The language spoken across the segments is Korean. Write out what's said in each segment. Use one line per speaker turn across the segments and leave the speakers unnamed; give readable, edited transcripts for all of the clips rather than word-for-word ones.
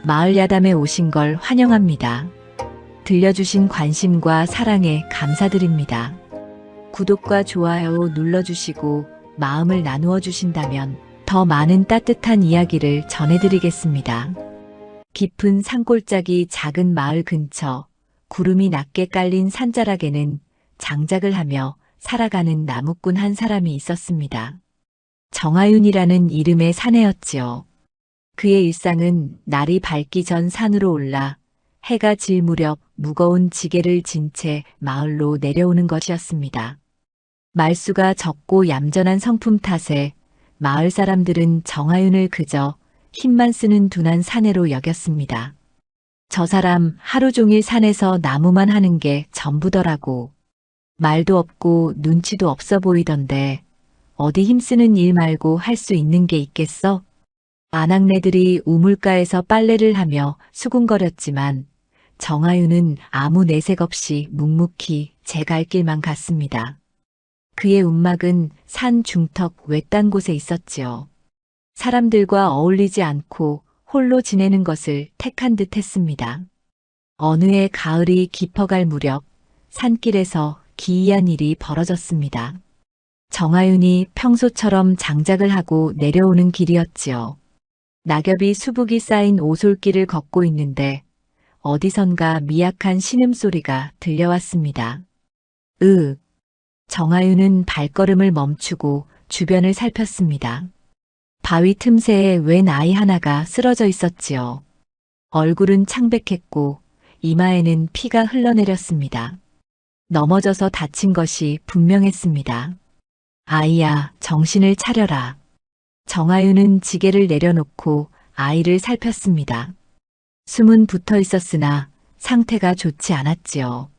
마을 야담에 오신 걸 환영합니다. 들려주신 관심과 사랑에 감사드립니다. 구독과 좋아요 눌러주시고 마음을 나누어 주신다면 더 많은 따뜻한 이야기를 전해드리겠습니다. 깊은 산골짜기 작은 마을 근처 구름이 낮게 깔린 산자락에는 장작을 하며 살아가는 나무꾼 한 사람이 있었습니다. 정하윤이라는 이름의 사내였지요. 그의 일상은 날이 밝기 전 산으로 올라 해가 질 무렵 무거운 지게를 진 채 마을로 내려오는 것이었습니다. 말수가 적고 얌전한 성품 탓에 마을 사람들은 정하윤을 그저 힘만 쓰는 둔한 사내로 여겼습니다. 저 사람 하루 종일 산에서 나무만 하는 게 전부더라고. 말도 없고 눈치도 없어 보이던데 어디 힘쓰는 일 말고 할 수 있는 게 있겠어? 아낙네들이 우물가에서 빨래를 하며 수군거렸지만 정하윤은 아무 내색 없이 묵묵히 제 갈 길만 갔습니다. 그의 움막은 산 중턱 외딴 곳에 있었지요. 사람들과 어울리지 않고 홀로 지내는 것을 택한 듯 했습니다. 어느 해 가을이 깊어갈 무렵 산길에서 기이한 일이 벌어졌습니다. 정하윤이 평소처럼 장작을 하고 내려오는 길이었지요. 낙엽이 수북이 쌓인 오솔길을 걷고 있는데 어디선가 미약한 신음소리가 들려왔습니다. 정하윤은 발걸음을 멈추고 주변을 살폈습니다. 바위 틈새에 웬 아이 하나가 쓰러져 있었지요. 얼굴은 창백했고 이마에는 피가 흘러내렸습니다. 넘어져서 다친 것이 분명했습니다. 아이야, 정신을 차려라. 정하윤은 지게를 내려놓고 아이를 살폈습니다. 숨은 붙어 있었으나 상태가 좋지 않았지요.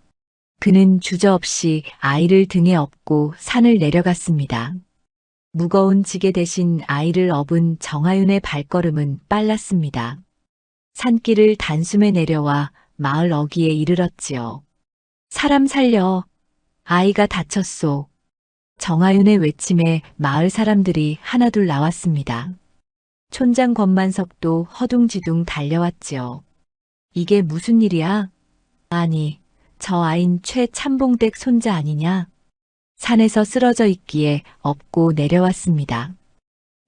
그는 주저없이 아이를 등에 업고 산을 내려갔습니다. 무거운 지게 대신 아이를 업은 정하윤의 발걸음은 빨랐습니다. 산길을 단숨에 내려와 마을 어귀에 이르렀지요. 사람 살려. 아이가 다쳤소. 정하윤의 외침에 마을 사람들이 하나둘 나왔습니다. 촌장 권만석도 허둥지둥 달려왔지요. 이게 무슨 일이야? 아니, 저 아인 최참봉댁 손자 아니냐? 산에서 쓰러져 있기에 업고 내려왔습니다.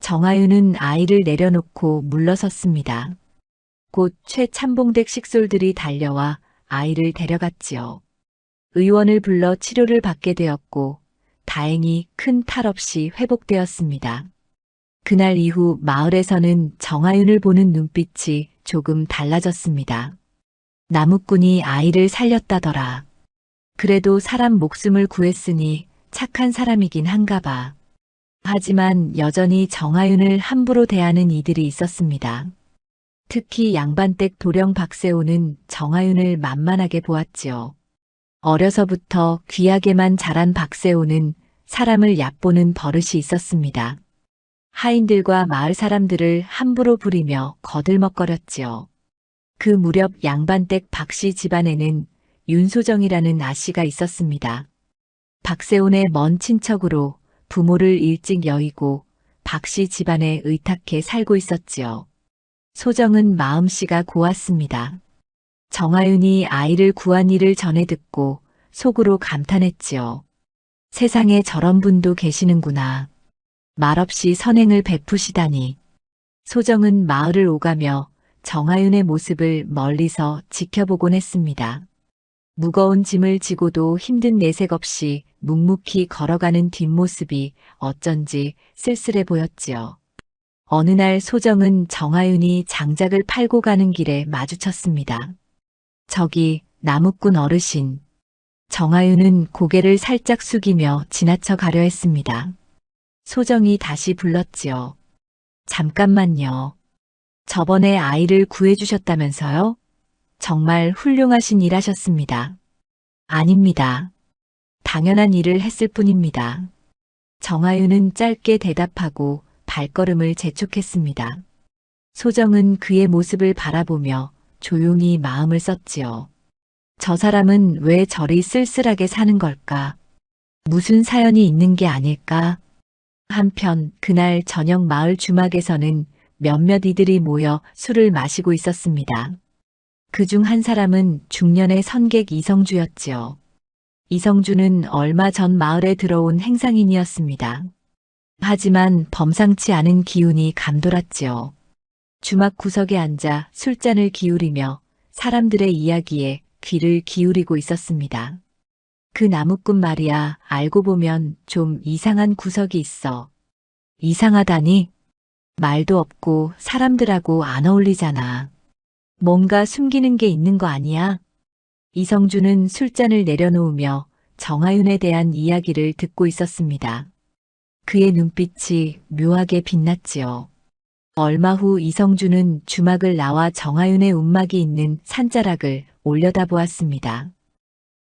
정하윤은 아이를 내려놓고 물러섰습니다. 곧 최참봉댁 식솔들이 달려와 아이를 데려갔지요. 의원을 불러 치료를 받게 되었고 다행히 큰 탈 없이 회복되었습니다. 그날 이후 마을에서는 정하윤을 보는 눈빛이 조금 달라졌습니다. 나무꾼이 아이를 살렸다더라. 그래도 사람 목숨을 구했으니 착한 사람이긴 한가 봐. 하지만 여전히 정하윤을 함부로 대하는 이들이 있었습니다. 특히 양반댁 도령 박세호는 정하윤을 만만하게 보았지요. 어려서부터 귀하게만 자란 박세호는 사람을 얕보는 버릇이 있었습니다. 하인들과 마을 사람들을 함부로 부리며 거들먹거렸지요. 그 무렵 양반댁 박씨 집안에는 윤소정이라는 아씨가 있었습니다. 박세훈의 먼 친척으로 부모를 일찍 여의고 박씨 집안에 의탁해 살고 있었지요. 소정은 마음씨가 고왔습니다. 정하윤이 아이를 구한 일을 전해 듣고 속으로 감탄했지요. 세상에 저런 분도 계시는구나. 말없이 선행을 베푸시다니. 소정은 마을을 오가며 정하윤의 모습을 멀리서 지켜보곤 했습니다. 무거운 짐을 지고도 힘든 내색 없이 묵묵히 걸어가는 뒷모습이 어쩐지 쓸쓸해 보였지요. 어느 날 소정은 정하윤이 장작을 팔고 가는 길에 마주쳤습니다. 저기 나무꾼 어르신. 정하윤은 고개를 살짝 숙이며 지나쳐 가려 했습니다. 소정이 다시 불렀지요. 잠깐만요. 저번에 아이를 구해주셨다면서요? 정말 훌륭하신 일 하셨습니다. 아닙니다. 당연한 일을 했을 뿐입니다. 정하윤은 짧게 대답하고 발걸음을 재촉했습니다. 소정은 그의 모습을 바라보며 조용히 마음을 썼지요. 저 사람은 왜 저리 쓸쓸하게 사는 걸까? 무슨 사연이 있는 게 아닐까? 한편 그날 저녁 마을 주막에서는 몇몇 이들이 모여 술을 마시고 있었습니다. 그중 한 사람은 중년의 선객 이성주였지요. 이성주는 얼마 전 마을에 들어온 행상인이었습니다. 하지만 범상치 않은 기운이 감돌았지요. 주막 구석에 앉아 술잔을 기울이며 사람들의 이야기에 귀를 기울이고 있었습니다. 그 나무꾼 말이야, 알고 보면 좀 이상한 구석이 있어. 이상하다니? 말도 없고 사람들하고 안 어울리잖아. 뭔가 숨기는 게 있는 거 아니야? 이성주는 술잔을 내려놓으며 정하윤에 대한 이야기를 듣고 있었습니다. 그의 눈빛이 묘하게 빛났지요. 얼마 후 이성주는 주막을 나와 정하윤의 움막이 있는 산자락을 올려다보았습니다.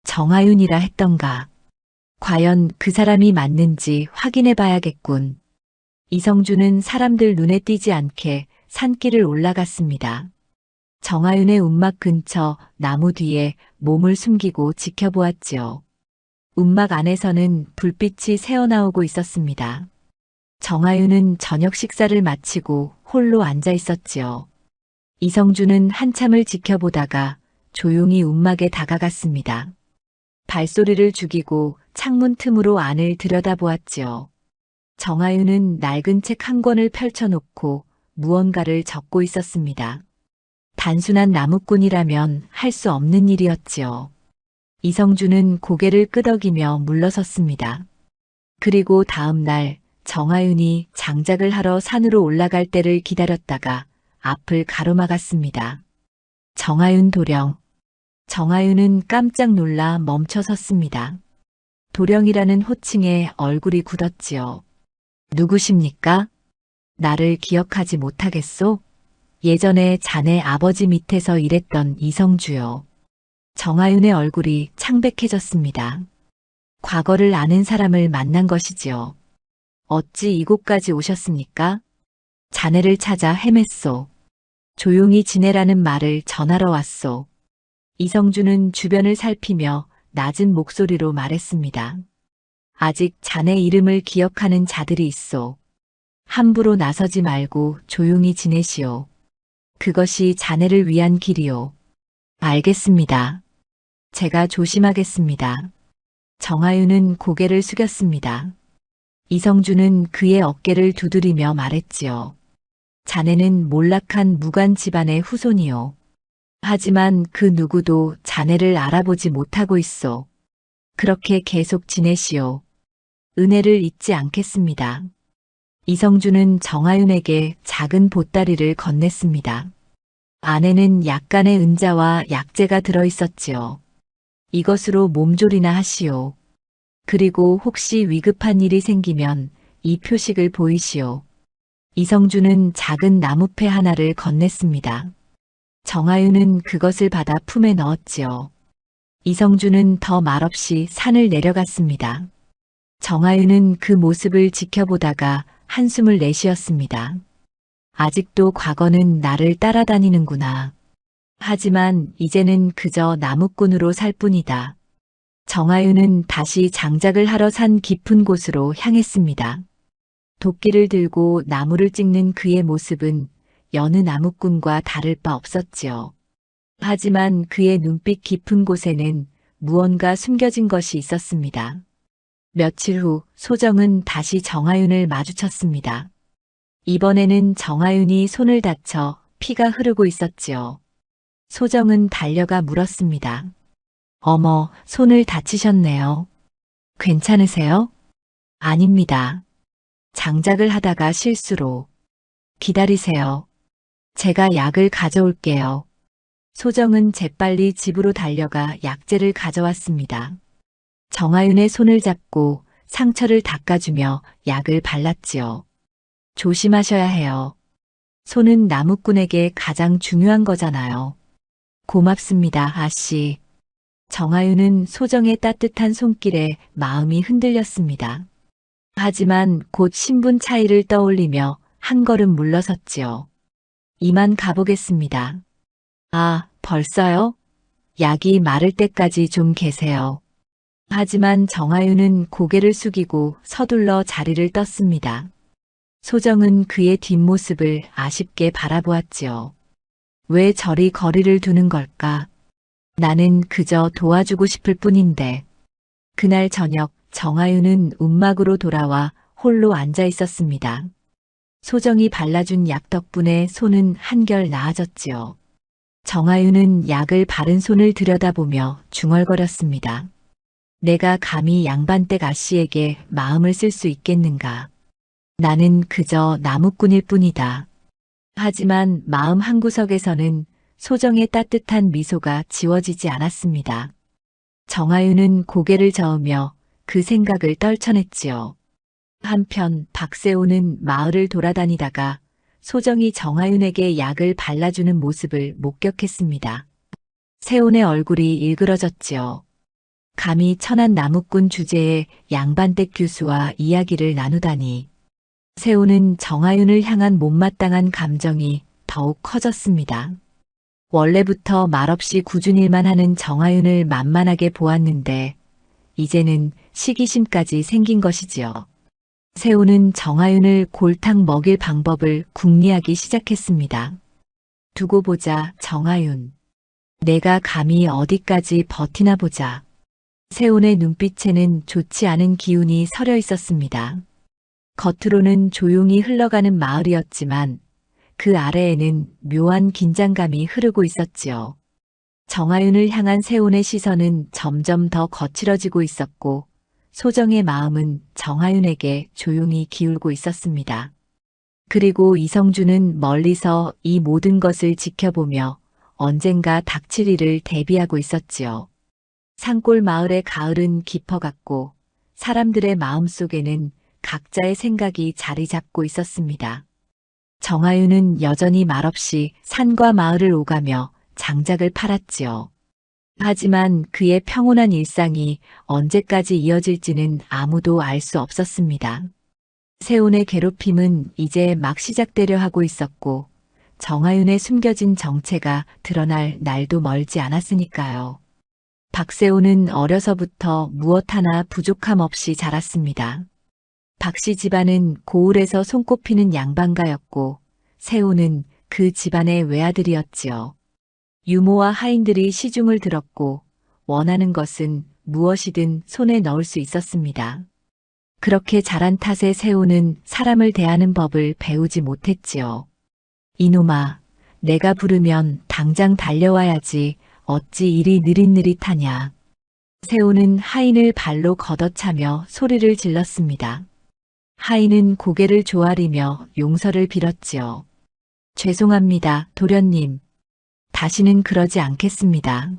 정하윤이라 했던가. 과연 그 사람이 맞는지 확인해 봐야겠군. 이성주는 사람들 눈에 띄지 않게 산길을 올라갔습니다. 정하윤의 움막 근처 나무 뒤에 몸을 숨기고 지켜보았지요. 움막 안에서는 불빛이 새어나오고 있었습니다. 정하윤은 저녁 식사를 마치고 홀로 앉아 있었지요. 이성주는 한참을 지켜보다가 조용히 움막에 다가갔습니다. 발소리를 죽이고 창문 틈으로 안을 들여다보았지요. 정하윤은 낡은 책 한 권을 펼쳐놓고 무언가를 적고 있었습니다. 단순한 나무꾼이라면 할 수 없는 일이었지요. 이성주는 고개를 끄덕이며 물러섰습니다. 그리고 다음 날 정하윤이 장작을 하러 산으로 올라갈 때를 기다렸다가 앞을 가로막았습니다. 정하윤 도령. 정하윤은 깜짝 놀라 멈춰 섰습니다. 도령이라는 호칭에 얼굴이 굳었지요. 누구십니까? 나를 기억하지 못하겠소? 예전에 자네 아버지 밑에서 일했던 이성주요. 정하윤의 얼굴이 창백해졌습니다. 과거를 아는 사람을 만난 것이지요. 어찌 이곳까지 오셨습니까? 자네를 찾아 헤맸소. 조용히 지내라는 말을 전하러 왔소. 이성주는 주변을 살피며 낮은 목소리로 말했습니다. 아직 자네 이름을 기억하는 자들이 있소. 함부로 나서지 말고 조용히 지내시오. 그것이 자네를 위한 길이오. 알겠습니다. 제가 조심하겠습니다. 정하윤은 고개를 숙였습니다. 이성주는 그의 어깨를 두드리며 말했지요. 자네는 몰락한 무관 집안의 후손이요. 하지만 그 누구도 자네를 알아보지 못하고 있소. 그렇게 계속 지내시오. 은혜를 잊지 않겠습니다. 이성주는 정하윤에게 작은 보따리를 건넸습니다. 안에는 약간의 은자와 약재가 들어있었지요. 이것으로 몸조리나 하시오. 그리고 혹시 위급한 일이 생기면 이 표식을 보이시오. 이성주는 작은 나무패 하나를 건넸습니다. 정하윤은 그것을 받아 품에 넣었지요. 이성주는 더 말없이 산을 내려갔습니다. 정하윤은 그 모습을 지켜보다가 한숨을 내쉬었습니다. 아직도 과거는 나를 따라다니는구나. 하지만 이제는 그저 나무꾼으로 살 뿐이다. 정하윤은 다시 장작을 하러 산 깊은 곳으로 향했습니다. 도끼를 들고 나무를 찍는 그의 모습은 여느 나무꾼과 다를 바 없었지요. 하지만 그의 눈빛 깊은 곳에는 무언가 숨겨진 것이 있었습니다. 며칠 후 소정은 다시 정하윤을 마주쳤습니다. 이번에는 정하윤이 손을 다쳐 피가 흐르고 있었지요. 소정은 달려가 물었습니다. 어머, 손을 다치셨네요. 괜찮으세요? 아닙니다. 장작을 하다가 실수로. 기다리세요. 제가 약을 가져올게요. 소정은 재빨리 집으로 달려가 약재를 가져왔습니다. 정하윤의 손을 잡고 상처를 닦아주며 약을 발랐지요. 조심하셔야 해요. 손은 나무꾼에게 가장 중요한 거잖아요. 고맙습니다, 아씨. 정하윤은 소정의 따뜻한 손길에 마음이 흔들렸습니다. 하지만 곧 신분 차이를 떠올리며 한 걸음 물러섰지요. 이만 가보겠습니다. 아, 벌써요? 약이 마를 때까지 좀 계세요. 하지만 정하윤은 고개를 숙이고 서둘러 자리를 떴습니다. 소정은 그의 뒷모습을 아쉽게 바라보았지요. 왜 저리 거리를 두는 걸까? 나는 그저 도와주고 싶을 뿐인데. 그날 저녁 정아윤은 움막으로 돌아와 홀로 앉아 있었습니다. 소정이 발라준 약 덕분에 손은 한결 나아졌지요. 정아윤은 약을 바른 손을 들여다보며 중얼거렸습니다. 내가 감히 양반댁 아씨에게 마음을 쓸 수 있겠는가? 나는 그저 나무꾼일 뿐이다. 하지만 마음 한구석에서는 소정의 따뜻한 미소가 지워지지 않았습니다. 정아윤은 고개를 저으며 그 생각을 떨쳐냈지요. 한편 박세호는 마을을 돌아다니다가 소정이 정아윤에게 약을 발라주는 모습을 목격했습니다. 세온의 얼굴이 일그러졌지요. 감히 천한 나무꾼 주제에 양반댁 교수와 이야기를 나누다니. 세온은 정아윤을 향한 못마땅한 감정이 더욱 커졌습니다. 원래부터 말없이 꾸준 일만 하는 정아윤을 만만하게 보았는데 이제는 시기심까지 생긴 것이지요. 세온은 정아윤을 골탕 먹일 방법을 궁리하기 시작했습니다. 두고 보자, 정아윤. 내가 감히 어디까지 버티나 보자. 세온의 눈빛에는 좋지 않은 기운이 서려 있었습니다. 겉으로는 조용히 흘러가는 마을이었지만 그 아래에는 묘한 긴장감이 흐르고 있었지요. 정아윤을 향한 세온의 시선은 점점 더 거칠어지고 있었고 소정의 마음은 정아윤에게 조용히 기울고 있었습니다. 그리고 이성준은 멀리서 이 모든 것을 지켜보며 언젠가 닥칠 일을 대비하고 있었지요. 산골 마을의 가을은 깊어갔고 사람들의 마음속에는 각자의 생각이 자리 잡고 있었습니다. 정아윤은 여전히 말없이 산과 마을을 오가며 장작을 팔았지요. 하지만 그의 평온한 일상이 언제까지 이어질지는 아무도 알 수 없었습니다. 세온의 괴롭힘은 이제 막 시작되려 하고 있었고 정아윤의 숨겨진 정체가 드러날 날도 멀지 않았으니까요. 박세온은 어려서부터 무엇 하나 부족함 없이 자랐습니다. 박씨 집안은 고을에서 손꼽히는 양반가였고 세온은 그 집안의 외아들이었지요. 유모와 하인들이 시중을 들었고 원하는 것은 무엇이든 손에 넣을 수 있었습니다. 그렇게 자란 탓에 세온은 사람을 대하는 법을 배우지 못했지요. 이놈아, 내가 부르면 당장 달려와야지 어찌 이리 느릿느릿하냐. 세온은 하인을 발로 걷어차며 소리를 질렀습니다. 하인은 고개를 조아리며 용서를 빌었지요. 죄송합니다, 도련님. 다시는 그러지 않겠습니다.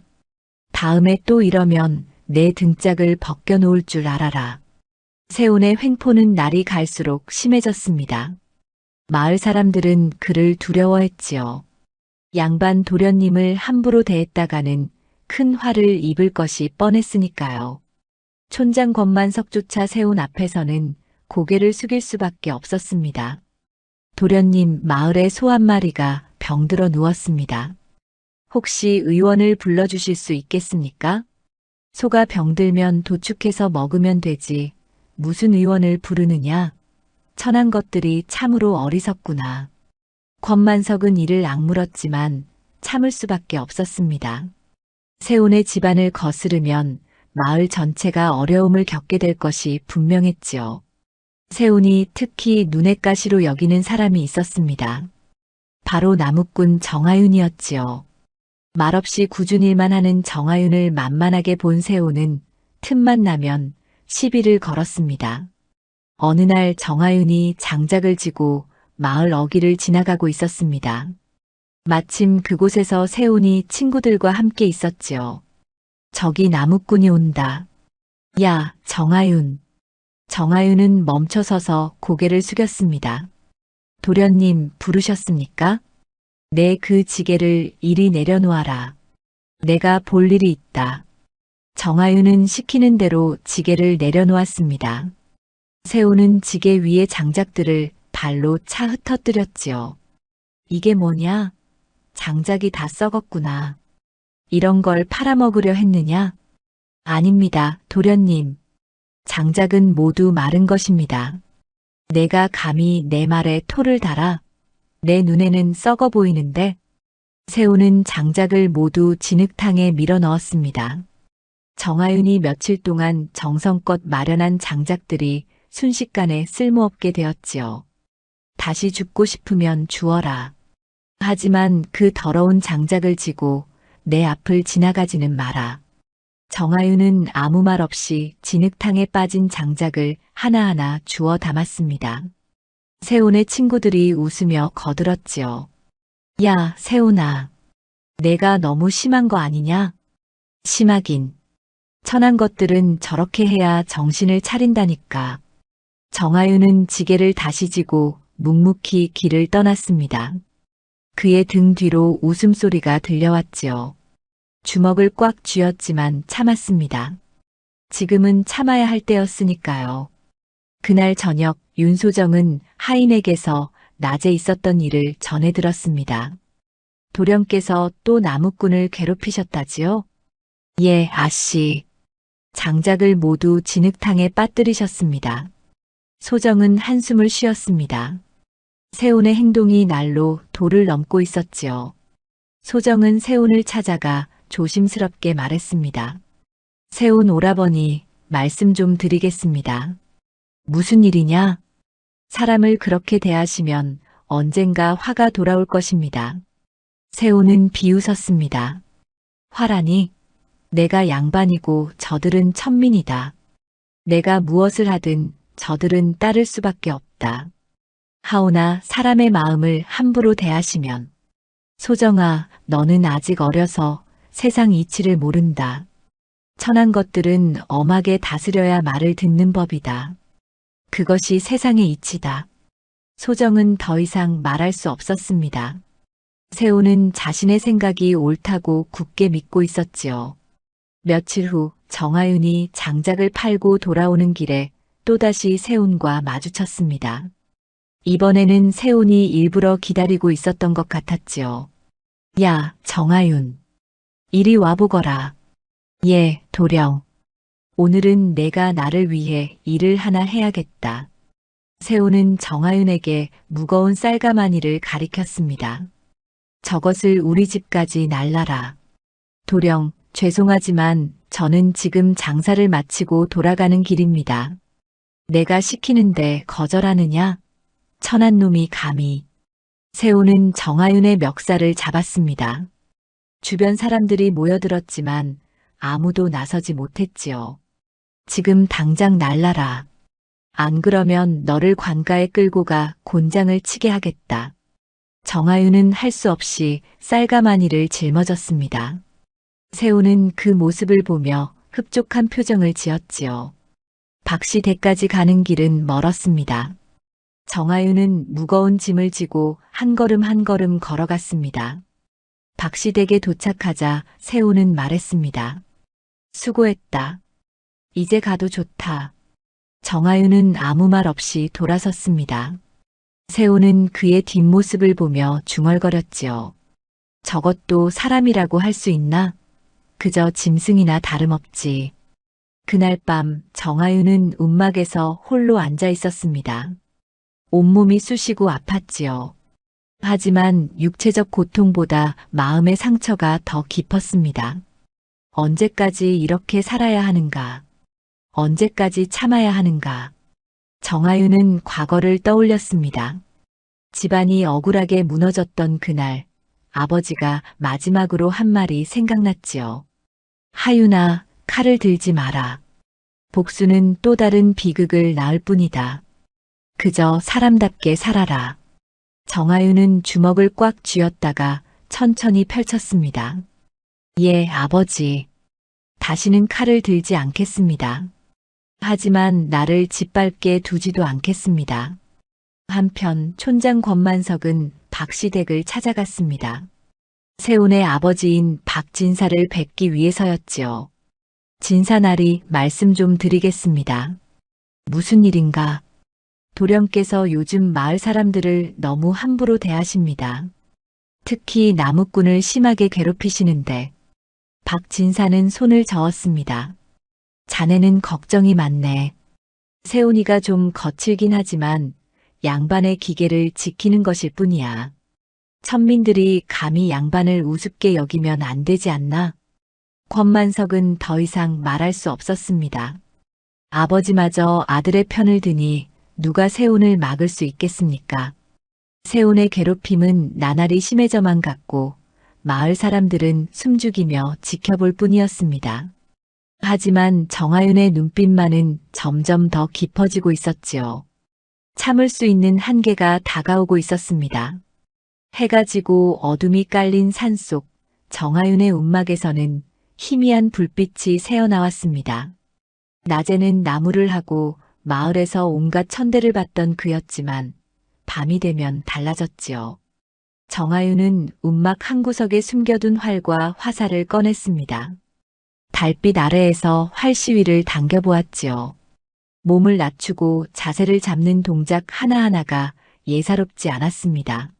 다음에 또 이러면 내 등짝을 벗겨놓을 줄 알아라. 세온의 횡포는 날이 갈수록 심해졌습니다. 마을 사람들은 그를 두려워했지요. 양반 도련님을 함부로 대했다가는 큰 화를 입을 것이 뻔했으니까요. 촌장 권만석조차 세온 앞에서는 고개를 숙일 수밖에 없었습니다. 도련님, 마을에 소 한 마리가 병들어 누웠습니다. 혹시 의원을 불러주실 수 있겠습니까? 소가 병들면 도축해서 먹으면 되지. 무슨 의원을 부르느냐? 천한 것들이 참으로 어리석구나. 권만석은 이를 악물었지만 참을 수밖에 없었습니다. 세온의 집안을 거스르면 마을 전체가 어려움을 겪게 될 것이 분명했지요. 세온이 특히 눈엣 가시로 여기는 사람이 있었습니다. 바로 나무꾼 정아윤이었지요. 말없이 꾸준 일만 하는 정아윤을 만만하게 본 세온은 틈만 나면 시비를 걸었습니다. 어느 날 정아윤이 장작을 지고 마을 어귀를 지나가고 있었습니다. 마침 그곳에서 세온이 친구들과 함께 있었지요. 저기 나무꾼이 온다. 야, 정아윤. 정아윤은 멈춰서서 고개를 숙였습니다. 도련님 부르셨습니까? 내 그 지게를 이리 내려놓아라. 내가 볼 일이 있다. 정아윤은 시키는 대로 지게를 내려놓았습니다. 세온은 지게 위의 장작들을 발로 차 흩어뜨렸지요. 이게 뭐냐? 장작이 다 썩었구나. 이런 걸 팔아먹으려 했느냐? 아닙니다, 도련님. 장작은 모두 마른 것입니다. 내가 감히 내 말에 토를 달아? 내 눈에는 썩어 보이는데? 세훈은 장작을 모두 진흙탕에 밀어 넣었습니다. 정아윤이 며칠 동안 정성껏 마련한 장작들이 순식간에 쓸모없게 되었지요. 다시 죽고 싶으면 주어라. 하지만 그 더러운 장작을 지고 내 앞을 지나가지는 마라. 정아윤은 아무 말 없이 진흙탕에 빠진 장작을 하나하나 주워 담았습니다. 세훈의 친구들이 웃으며 거들었지요. 야, 세훈아. 내가 너무 심한 거 아니냐? 심하긴. 천한 것들은 저렇게 해야 정신을 차린다니까. 정아윤은 지게를 다시 지고 묵묵히 길을 떠났습니다. 그의 등 뒤로 웃음소리가 들려왔지요. 주먹을 꽉 쥐었지만 참았습니다. 지금은 참아야 할 때였으니까요. 그날 저녁 윤소정은 하인에게서 낮에 있었던 일을 전해 들었습니다. 도령께서 또 나무꾼을 괴롭히셨다지요? 예, 아씨. 장작을 모두 진흙탕에 빠뜨리셨습니다. 소정은 한숨을 쉬었습니다. 세훈의 행동이 날로 도를 넘고 있었지요. 소정은 세훈을 찾아가 조심스럽게 말했습니다. 세훈 오라버니, 말씀 좀 드리겠습니다. 무슨 일이냐? 사람을 그렇게 대하시면 언젠가 화가 돌아올 것입니다. 세훈은 비웃었습니다. 화라니? 내가 양반이고 저들은 천민이다. 내가 무엇을 하든 저들은 따를 수밖에 없다. 하오나 사람의 마음을 함부로 대하시면 소정아, 너는 아직 어려서 세상 이치를 모른다. 천한 것들은 엄하게 다스려야 말을 듣는 법이다. 그것이 세상의 이치다. 소정은 더 이상 말할 수 없었습니다. 세훈은 자신의 생각이 옳다고 굳게 믿고 있었지요. 며칠 후 정아윤이 장작을 팔고 돌아오는 길에 또다시 세훈과 마주쳤습니다. 이번에는 세훈이 일부러 기다리고 있었던 것 같았지요. 야, 정아윤. 이리 와보거라. 예, 도령. 오늘은 내가 나를 위해 일을 하나 해야겠다. 세훈은 정아윤에게 무거운 쌀가마니를 가리켰습니다. 저것을 우리 집까지 날라라. 도령, 죄송하지만 저는 지금 장사를 마치고 돌아가는 길입니다. 내가 시키는데 거절하느냐? 천한 놈이 감히. 세훈은 정아윤의 멱살을 잡았습니다. 주변 사람들이 모여들었지만 아무도 나서지 못했지요. 지금 당장 날라라. 안 그러면 너를 관가에 끌고 가 곤장을 치게 하겠다. 정아윤은 할 수 없이 쌀가마니를 짊어졌습니다. 세훈은 그 모습을 보며 흡족한 표정을 지었지요. 박시대까지 가는 길은 멀었습니다. 정아윤은 무거운 짐을 지고 한 걸음 한 걸음 걸어갔습니다. 박시댁에 도착하자 세훈은 말했습니다. 수고했다. 이제 가도 좋다. 정아윤은 아무 말 없이 돌아섰습니다. 세훈은 그의 뒷모습을 보며 중얼거렸지요. 저것도 사람이라고 할 수 있나? 그저 짐승이나 다름없지. 그날 밤 정아윤은 움막에서 홀로 앉아 있었습니다. 온몸이 쑤시고 아팠지요. 하지만 육체적 고통보다 마음의 상처가 더 깊었습니다. 언제까지 이렇게 살아야 하는가? 언제까지 참아야 하는가? 정아윤은 과거를 떠올렸습니다. 집안이 억울하게 무너졌던 그날, 아버지가 마지막으로 한 말이 생각났지요. 하윤아, 칼을 들지 마라. 복수는 또 다른 비극을 낳을 뿐이다. 그저 사람답게 살아라. 정아윤은 주먹을 꽉 쥐었다가 천천히 펼쳤습니다. 예, 아버지. 다시는 칼을 들지 않겠습니다. 하지만 나를 짓밟게 두지도 않겠습니다. 한편 촌장 권만석은 박시댁을 찾아갔습니다. 세훈의 아버지인 박진사를 뵙기 위해서였지요. 진사나리, 말씀 좀 드리겠습니다. 무슨 일인가? 도령께서 요즘 마을 사람들을 너무 함부로 대하십니다. 특히 나무꾼을 심하게 괴롭히시는데. 박진사는 손을 저었습니다. 자네는 걱정이 많네. 세훈이가 좀 거칠긴 하지만 양반의 기계를 지키는 것일 뿐이야. 천민들이 감히 양반을 우습게 여기면 안 되지 않나? 권만석은 더 이상 말할 수 없었습니다. 아버지마저 아들의 편을 드니 누가 세운을 막을 수 있겠습니까? 세운의 괴롭힘은 나날이 심해져만 갔고 마을 사람들은 숨죽이며 지켜볼 뿐이었습니다. 하지만 정아윤의 눈빛만은 점점 더 깊어지고 있었지요. 참을 수 있는 한계가 다가오고 있었습니다. 해가 지고 어둠이 깔린 산속 정아윤의 움막에서는 희미한 불빛이 새어나왔습니다. 낮에는 나무를 하고 마을에서 온갖 천대를 받던 그였지만 밤이 되면 달라졌지요. 정아윤은 움막 한 구석에 숨겨둔 활과 화살을 꺼냈습니다. 달빛 아래에서 활 시위를 당겨보았지요. 몸을 낮추고 자세를 잡는 동작 하나하나가 예사롭지 않았습니다.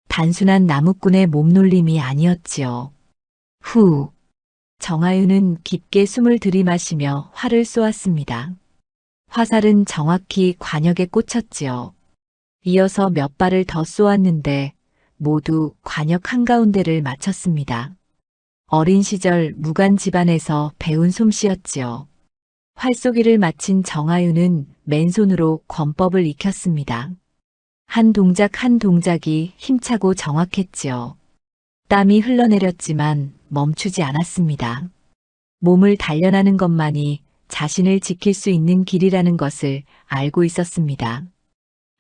단순한 나무꾼의 몸놀림이 아니었지요. 후! 정아윤은 깊게 숨을 들이마시며 활을 쏘았습니다. 화살은 정확히 관역에 꽂혔지요. 이어서 몇 발을 더 쏘았는데 모두 관역 한가운데를 맞췄습니다. 어린 시절 무관 집안에서 배운 솜씨였지요. 활쏘기를 마친 정아윤은 맨손으로 권법을 익혔습니다. 한 동작 한 동작이 힘차고 정확했지요. 땀이 흘러내렸지만 멈추지 않았습니다. 몸을 단련하는 것만이 자신을 지킬 수 있는 길이라는 것을 알고 있었습니다.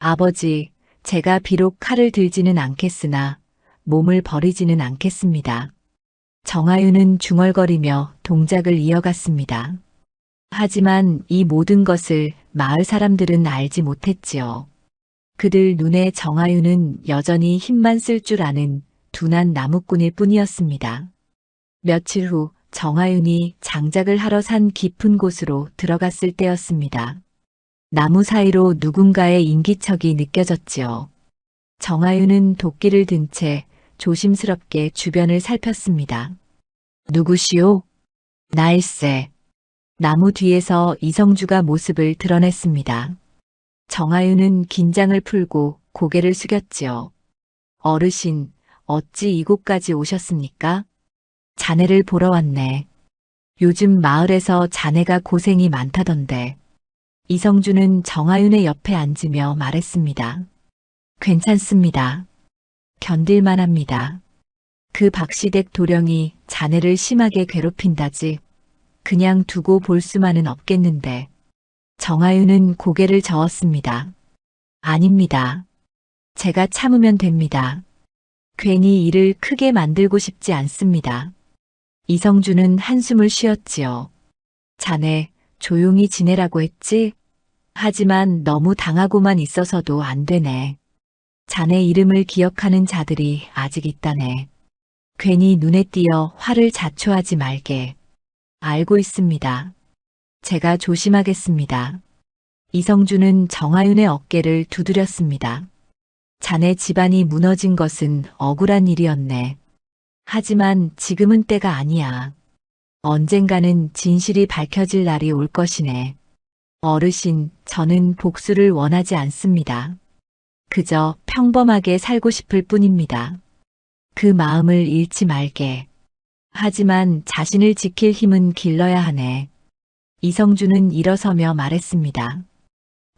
아버지, 제가 비록 칼을 들지는 않겠으나 몸을 버리지는 않겠습니다. 정아윤은 중얼거리며 동작을 이어갔습니다. 하지만 이 모든 것을 마을 사람들은 알지 못했지요. 그들 눈에 정아윤은 여전히 힘만 쓸 줄 아는 둔한 나무꾼일 뿐이었습니다. 며칠 후 정아윤이 장작을 하러 산 깊은 곳으로 들어갔을 때였습니다. 나무 사이로 누군가의 인기척이 느껴졌지요. 정아윤은 도끼를 든 채 조심스럽게 주변을 살폈습니다. 누구시오? 나일세. 나무 뒤에서 이성주가 모습을 드러냈습니다. 정아윤은 긴장을 풀고 고개를 숙였지요. 어르신, 어찌 이곳까지 오셨습니까? 자네를 보러 왔네. 요즘 마을에서 자네가 고생이 많다던데. 이성주는 정아윤의 옆에 앉으며 말했습니다. 괜찮습니다. 견딜만 합니다. 그 박시댁 도령이 자네를 심하게 괴롭힌다지. 그냥 두고 볼 수만은 없겠는데. 정아윤은 고개를 저었습니다. 아닙니다. 제가 참으면 됩니다. 괜히 일을 크게 만들고 싶지 않습니다. 이성주는 한숨을 쉬었지요. 자네, 조용히 지내라고 했지? 하지만 너무 당하고만 있어서도 안 되네. 자네 이름을 기억하는 자들이 아직 있다네. 괜히 눈에 띄어 화를 자초하지 말게. 알고 있습니다. 제가 조심하겠습니다. 이성주는 정아윤의 어깨를 두드렸습니다. 자네 집안이 무너진 것은 억울한 일이었네. 하지만 지금은 때가 아니야. 언젠가는 진실이 밝혀질 날이 올 것이네. 어르신, 저는 복수를 원하지 않습니다. 그저 평범하게 살고 싶을 뿐입니다. 그 마음을 잃지 말게. 하지만 자신을 지킬 힘은 길러야 하네. 이성주는 일어서며 말했습니다.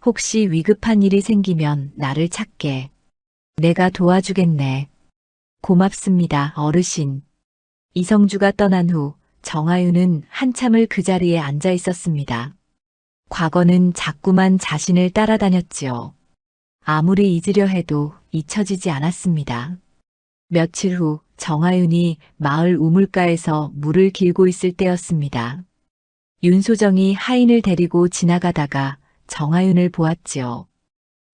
혹시 위급한 일이 생기면 나를 찾게. 내가 도와주겠네. 고맙습니다, 어르신. 이성주가 떠난 후 정아윤은 한참을 그 자리에 앉아 있었습니다. 과거는 자꾸만 자신을 따라다녔지요. 아무리 잊으려 해도 잊혀지지 않았습니다. 며칠 후 정아윤이 마을 우물가에서 물을 길고 있을 때였습니다. 윤소정이 하인을 데리고 지나가다가 정아윤을 보았지요.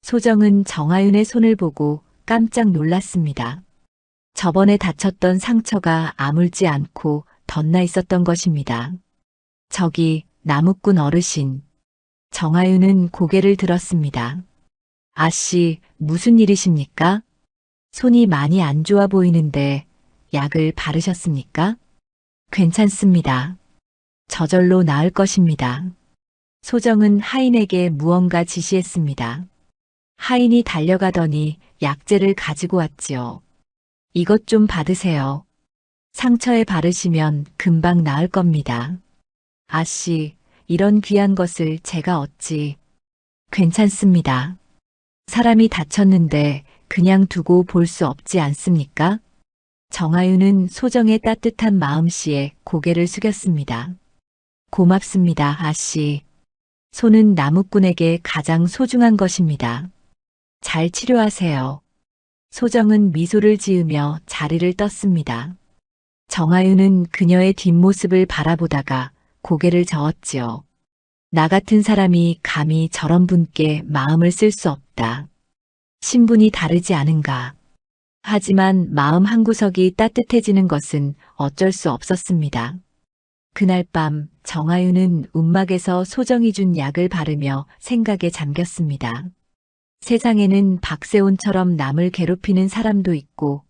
소정은 정아윤의 손을 보고 깜짝 놀랐습니다. 저번에 다쳤던 상처가 아물지 않고 덧나 있었던 것입니다. 저기 나무꾼 어르신. 정아윤은 고개를 들었습니다. 아씨, 무슨 일이십니까? 손이 많이 안 좋아 보이는데 약을 바르셨습니까? 괜찮습니다. 저절로 나을 것입니다. 소정은 하인에게 무언가 지시했습니다. 하인이 달려가더니 약재를 가지고 왔지요. 이것 좀 받으세요. 상처에 바르시면 금방 나을 겁니다. 아씨, 이런 귀한 것을 제가 어찌. 괜찮습니다. 사람이 다쳤는데 그냥 두고 볼 수 없지 않습니까? 정아유는 소정의 따뜻한 마음씨에 고개를 숙였습니다. 고맙습니다, 아씨. 손은 나무꾼에게 가장 소중한 것입니다. 잘 치료하세요. 소정은 미소를 지으며 자리를 떴습니다. 정아유는 그녀의 뒷모습을 바라보다가 고개를 저었지요. 나 같은 사람이 감히 저런 분께 마음을 쓸 수 없다. 신분이 다르지 않은가. 하지만 마음 한구석이 따뜻해지는 것은 어쩔 수 없었습니다. 그날 밤 정아유는 움막에서 소정이 준 약을 바르며 생각에 잠겼습니다. 세상에는 박세온처럼 남을 괴롭히는 사람도 있고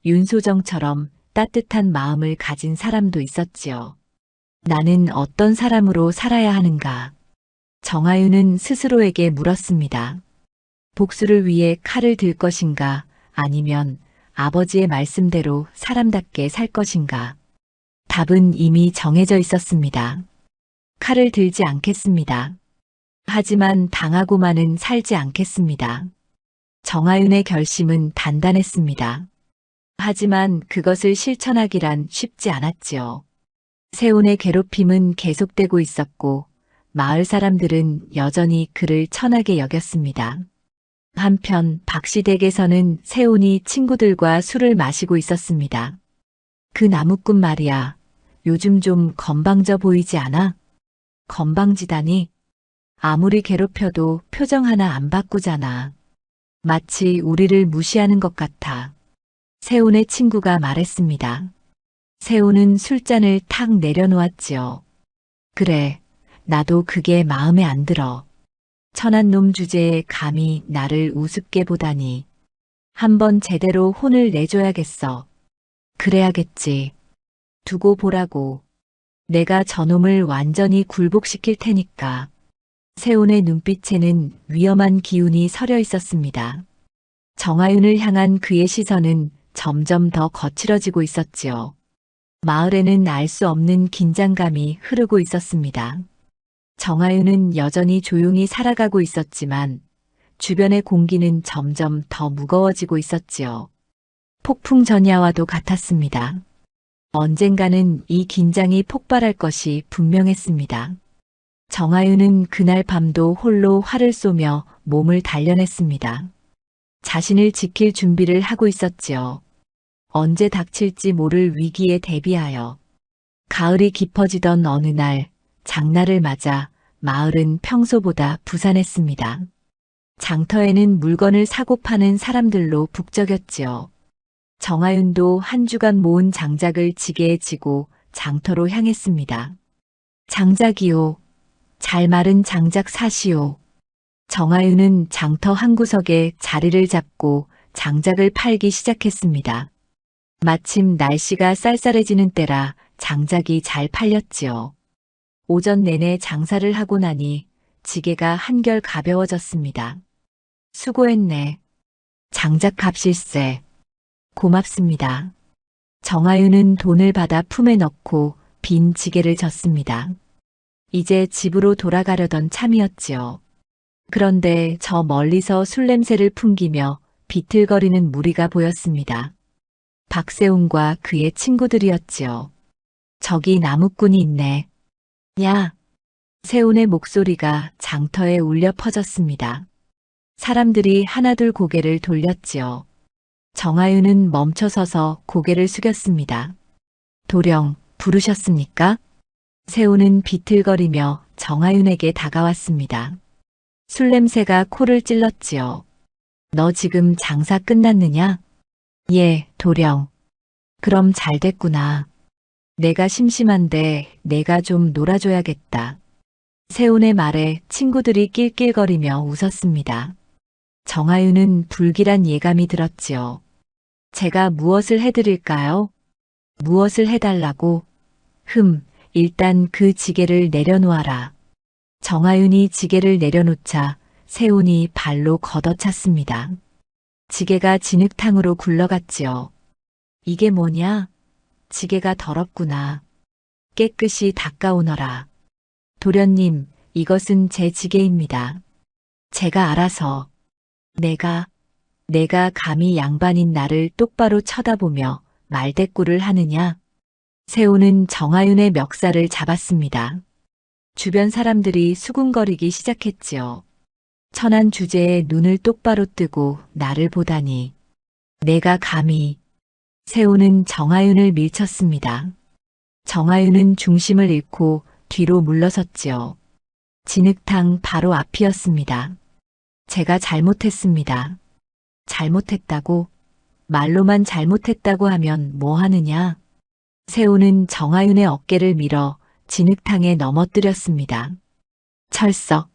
윤소정처럼 따뜻한 마음을 가진 사람도 있었지요. 나는 어떤 사람으로 살아야 하는가? 정아유는 스스로에게 물었습니다. 복수를 위해 칼을 들 것인가 아니면 아버지의 말씀대로 사람답게 살 것인가? 답은 이미 정해져 있었습니다. 칼을 들지 않겠습니다. 하지만 당하고만은 살지 않겠습니다. 정아윤의 결심은 단단했습니다. 하지만 그것을 실천하기란 쉽지 않았지요. 세온의 괴롭힘은 계속되고 있었고 마을 사람들은 여전히 그를 천하게 여겼습니다. 한편 박씨 댁에서는 세온이 친구들과 술을 마시고 있었습니다. 그 나무꾼 말이야. 요즘 좀 건방져 보이지 않아? 건방지다니? 아무리 괴롭혀도 표정 하나 안 바꾸잖아. 마치 우리를 무시하는 것 같아. 세온의 친구가 말했습니다. 세온은 술잔을 탁 내려놓았지요. 그래, 나도 그게 마음에 안 들어. 천한 놈 주제에 감히 나를 우습게 보다니. 한번 제대로 혼을 내줘야겠어. 그래야겠지. 두고 보라고. 내가 저놈을 완전히 굴복시킬 테니까. 세온의 눈빛에는 위험한 기운이 서려 있었습니다. 정아윤을 향한 그의 시선은 점점 더 거칠어지고 있었지요. 마을에는 알 수 없는 긴장감이 흐르고 있었습니다. 정아윤은 여전히 조용히 살아가고 있었지만 주변의 공기는 점점 더 무거워지고 있었지요. 폭풍 전야와도 같았습니다. 언젠가는 이 긴장이 폭발할 것이 분명했습니다. 정아윤은 그날 밤도 홀로 활을 쏘며 몸을 단련했습니다. 자신을 지킬 준비를 하고 있었지요. 언제 닥칠지 모를 위기에 대비하여. 가을이 깊어지던 어느 날 장날을 맞아 마을은 평소보다 부산했습니다. 장터에는 물건을 사고 파는 사람들로 북적였지요. 정아윤도 한 주간 모은 장작을 지게에 지고 장터로 향했습니다. 장작이요. 잘 마른 장작 사시오. 정아윤은 장터 한 구석에 자리를 잡고 장작을 팔기 시작했습니다. 마침 날씨가 쌀쌀해지는 때라 장작이 잘 팔렸지요. 오전 내내 장사를 하고 나니 지게가 한결 가벼워졌습니다. 수고했네. 장작 값일세. 고맙습니다. 정아윤은 돈을 받아 품에 넣고 빈 지게를 졌습니다. 이제 집으로 돌아가려던 참이었지요. 그런데 저 멀리서 술 냄새를 풍기며 비틀거리는 무리가 보였습니다. 박세웅과 그의 친구들이었지요. 저기 나무꾼이 있네. 야! 세운의 목소리가 장터에 울려 퍼졌습니다. 사람들이 하나둘 고개를 돌렸지요. 정아윤은 멈춰서서 고개를 숙였습니다. 도령, 부르셨습니까? 세운은 비틀거리며 정아윤에게 다가왔습니다. 술 냄새가 코를 찔렀지요. 너 지금 장사 끝났느냐? 예, 도령. 그럼 잘 됐구나. 내가 심심한데 내가 좀 놀아줘야겠다. 세운의 말에 친구들이 낄낄거리며 웃었습니다. 정아윤은 불길한 예감이 들었지요. 제가 무엇을 해드릴까요? 무엇을 해달라고? 일단 그 지게를 내려놓아라. 정아윤이 지게를 내려놓자 세훈이 발로 걷어찼습니다. 지게가 진흙탕으로 굴러갔지요. 이게 뭐냐? 지게가 더럽구나. 깨끗이 닦아오너라. 도련님, 이것은 제 지게입니다. 제가 알아서. 내가 감히 양반인 나를 똑바로 쳐다보며 말대꾸를 하느냐? 세훈은 정아윤의 멱살을 잡았습니다. 주변 사람들이 수군거리기 시작했지요. 천한 주제에 눈을 똑바로 뜨고 나를 보다니. 내가 감히. 세훈은 정아윤을 밀쳤습니다. 정아윤은 중심을 잃고 뒤로 물러섰지요. 진흙탕 바로 앞이었습니다. 제가 잘못했습니다. 잘못했다고? 말로만 잘못했다고 하면 뭐 하느냐? 세훈은 정아윤의 어깨를 밀어 진흙탕에 넘어뜨렸습니다. 철썩.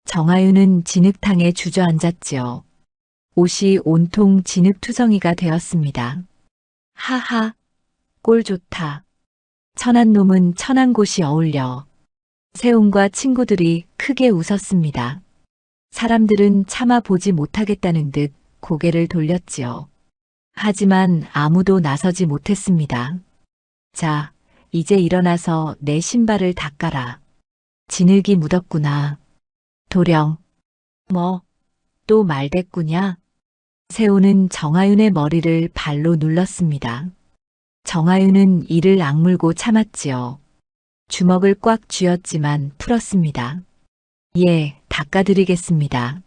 정아윤은 진흙탕에 주저앉았지요. 옷이 온통 진흙투성이가 되었습니다. 하하, 꼴 좋다. 천한 놈은 천한 곳이 어울려. 세훈과 친구들이 크게 웃었습니다. 사람들은 차마 보지 못하겠다는 듯 고개를 돌렸지요. 하지만 아무도 나서지 못했습니다. 자, 이제 일어나서 내 신발을 닦아라. 진흙이 묻었구나. 도령. 뭐, 또 말대꾸냐? 세훈은 정아윤의 머리를 발로 눌렀습니다. 정아윤은 이를 악물고 참았지요. 주먹을 꽉 쥐었지만 풀었습니다. 예, 닦아드리겠습니다.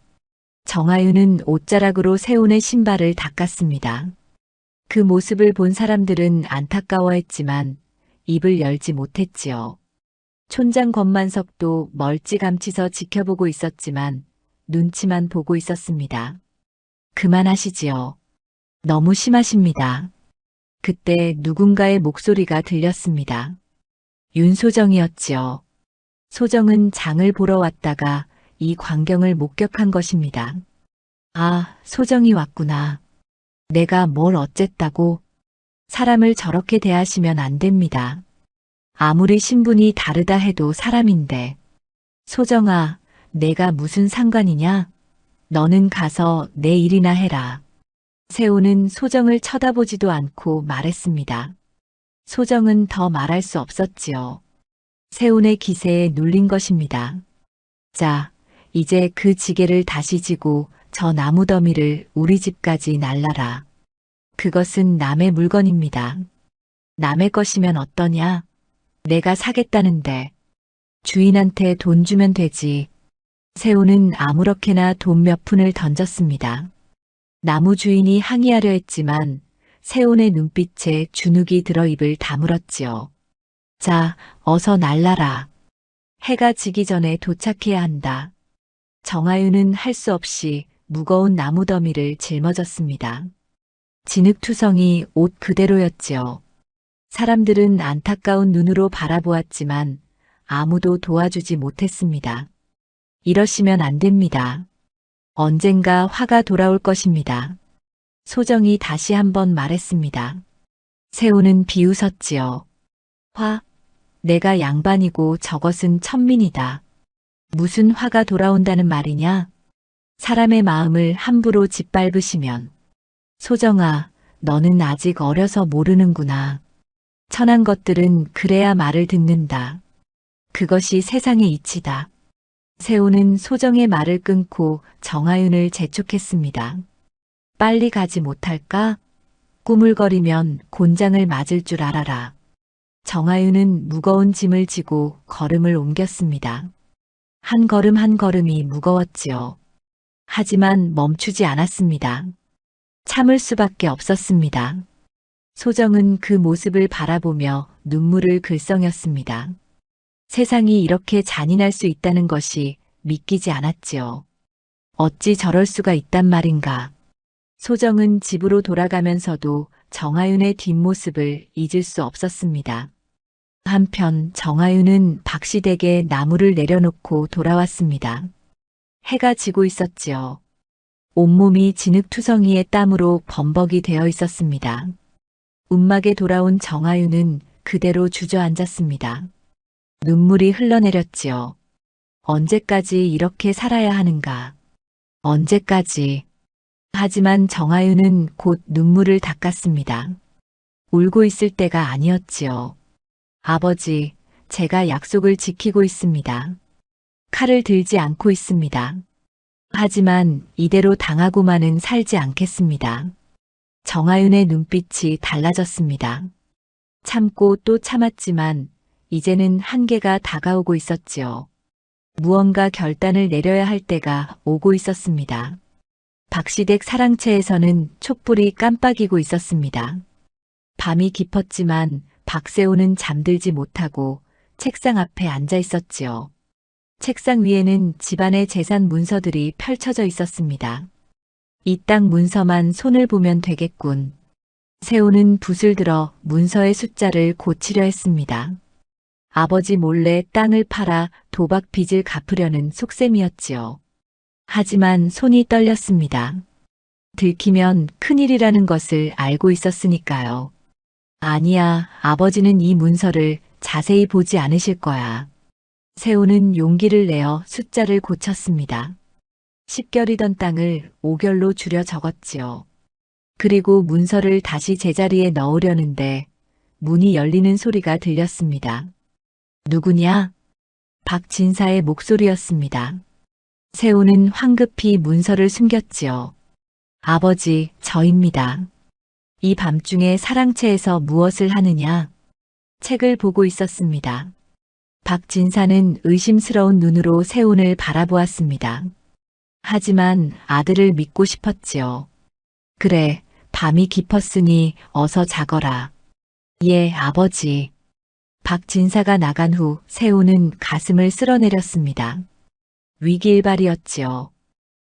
정아윤은 옷자락으로 세훈의 신발을 닦았습니다. 그 모습을 본 사람들은 안타까워했지만 입을 열지 못했지요. 촌장 권만석도 멀찌감치서 지켜보고 있었지만 눈치만 보고 있었습니다. 그만하시지요. 너무 심하십니다. 그때 누군가의 목소리가 들렸습니다. 윤소정이었지요. 소정은 장을 보러 왔다가 이 광경을 목격한 것입니다. 아, 소정이 왔구나. 내가 뭘 어쨌다고? 사람을 저렇게 대하시면 안 됩니다. 아무리 신분이 다르다 해도 사람인데. 소정아, 내가 무슨 상관이냐? 너는 가서 내 일이나 해라. 세훈은 소정을 쳐다보지도 않고 말했습니다. 소정은 더 말할 수 없었지요. 세훈의 기세에 눌린 것입니다. 자, 이제 그 지게를 다시 지고 저 나무 더미를 우리 집까지 날라라. 그것은 남의 물건입니다. 남의 것이면 어떠냐? 내가 사겠다는데. 주인한테 돈 주면 되지. 세훈은 아무렇게나 돈 몇 푼을 던졌습니다. 나무 주인이 항의하려 했지만 세훈의 눈빛에 주눅이 들어 입을 다물었지요. 자, 어서 날라라. 해가 지기 전에 도착해야 한다. 정아윤은 할 수 없이 무거운 나무 더미를 짊어졌습니다. 진흙투성이 옷 그대로였지요. 사람들은 안타까운 눈으로 바라보았지만 아무도 도와주지 못했습니다. 이러시면 안 됩니다. 언젠가 화가 돌아올 것입니다. 소정이 다시 한번 말했습니다. 세훈은 비웃었지요. 화? 내가 양반이고 저것은 천민이다. 무슨 화가 돌아온다는 말이냐? 사람의 마음을 함부로 짓밟으시면. 소정아, 너는 아직 어려서 모르는구나. 천한 것들은 그래야 말을 듣는다. 그것이 세상의 이치다. 세훈은 소정의 말을 끊고 정아윤을 재촉했습니다. 빨리 가지 못할까? 꾸물거리면 곤장을 맞을 줄 알아라. 정아윤은 무거운 짐을 지고 걸음을 옮겼습니다. 한 걸음 한 걸음이 무거웠지요. 하지만 멈추지 않았습니다. 참을 수밖에 없었습니다. 소정은 그 모습을 바라보며 눈물을 글썽였습니다. 세상이 이렇게 잔인할 수 있다는 것이 믿기지 않았지요. 어찌 저럴 수가 있단 말인가. 소정은 집으로 돌아가면서도 정아윤의 뒷모습을 잊을 수 없었습니다. 한편 정아윤은 박시댁에 나무를 내려놓고 돌아왔습니다. 해가 지고 있었지요. 온몸이 진흙투성이의 땀으로 범벅이 되어 있었습니다. 움막에 돌아온 정아윤은 그대로 주저앉았습니다. 눈물이 흘러내렸지요. 언제까지 이렇게 살아야 하는가. 언제까지? 하지만 정아윤은 곧 눈물을 닦았습니다. 울고 있을 때가 아니었지요. 아버지, 제가 약속을 지키고 있습니다. 칼을 들지 않고 있습니다. 하지만 이대로 당하고만은 살지 않겠습니다. 정아윤의 눈빛이 달라졌습니다. 참고 또 참았지만 이제는 한계가 다가오고 있었지요. 무언가 결단을 내려야 할 때가 오고 있었습니다. 박시댁 사랑채에서는 촛불이 깜빡이고 있었습니다. 밤이 깊었지만 박세호는 잠들지 못하고 책상 앞에 앉아 있었지요. 책상 위에는 집안의 재산 문서들이 펼쳐져 있었습니다. 이 땅 문서만 손을 보면 되겠군. 세호는 붓을 들어 문서의 숫자를 고치려 했습니다. 아버지 몰래 땅을 팔아 도박 빚을 갚으려는 속셈이었지요. 하지만 손이 떨렸습니다. 들키면 큰일이라는 것을 알고 있었으니까요. 아니야, 아버지는 이 문서를 자세히 보지 않으실 거야. 세호는 용기를 내어 숫자를 고쳤습니다. 10결이던 땅을 5결로 줄여 적었지요. 그리고 문서를 다시 제자리에 넣으려는데 문이 열리는 소리가 들렸습니다. 누구냐? 박진사의 목소리였습니다. 세호는 황급히 문서를 숨겼지요. 아버지, 저입니다. 이 밤중에 사랑채에서 무엇을 하느냐? 책을 보고 있었습니다. 박진사는 의심스러운 눈으로 세훈을 바라보았습니다. 하지만 아들을 믿고 싶었지요. 그래, 밤이 깊었으니 어서 자거라. 예, 아버지. 박진사가 나간 후 세훈은 가슴을 쓸어내렸습니다. 위기일발이었지요.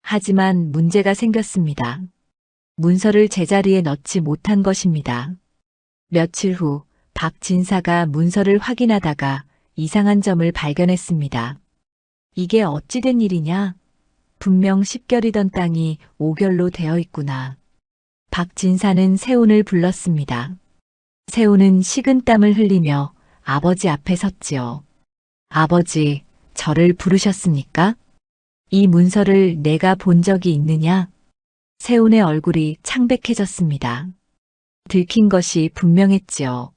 하지만 문제가 생겼습니다. 문서를 제자리에 넣지 못한 것입니다. 며칠 후 박진사가 문서를 확인하다가 이상한 점을 발견했습니다. 이게 어찌 된 일이냐? 분명 10결이던 땅이 5결로 되어 있구나. 박진사는 세훈을 불렀습니다. 세훈은 식은땀을 흘리며 아버지 앞에 섰지요. 아버지, 저를 부르셨습니까? 이 문서를 내가 본 적이 있느냐? 세훈의 얼굴이 창백해졌습니다. 들킨 것이 분명했지요.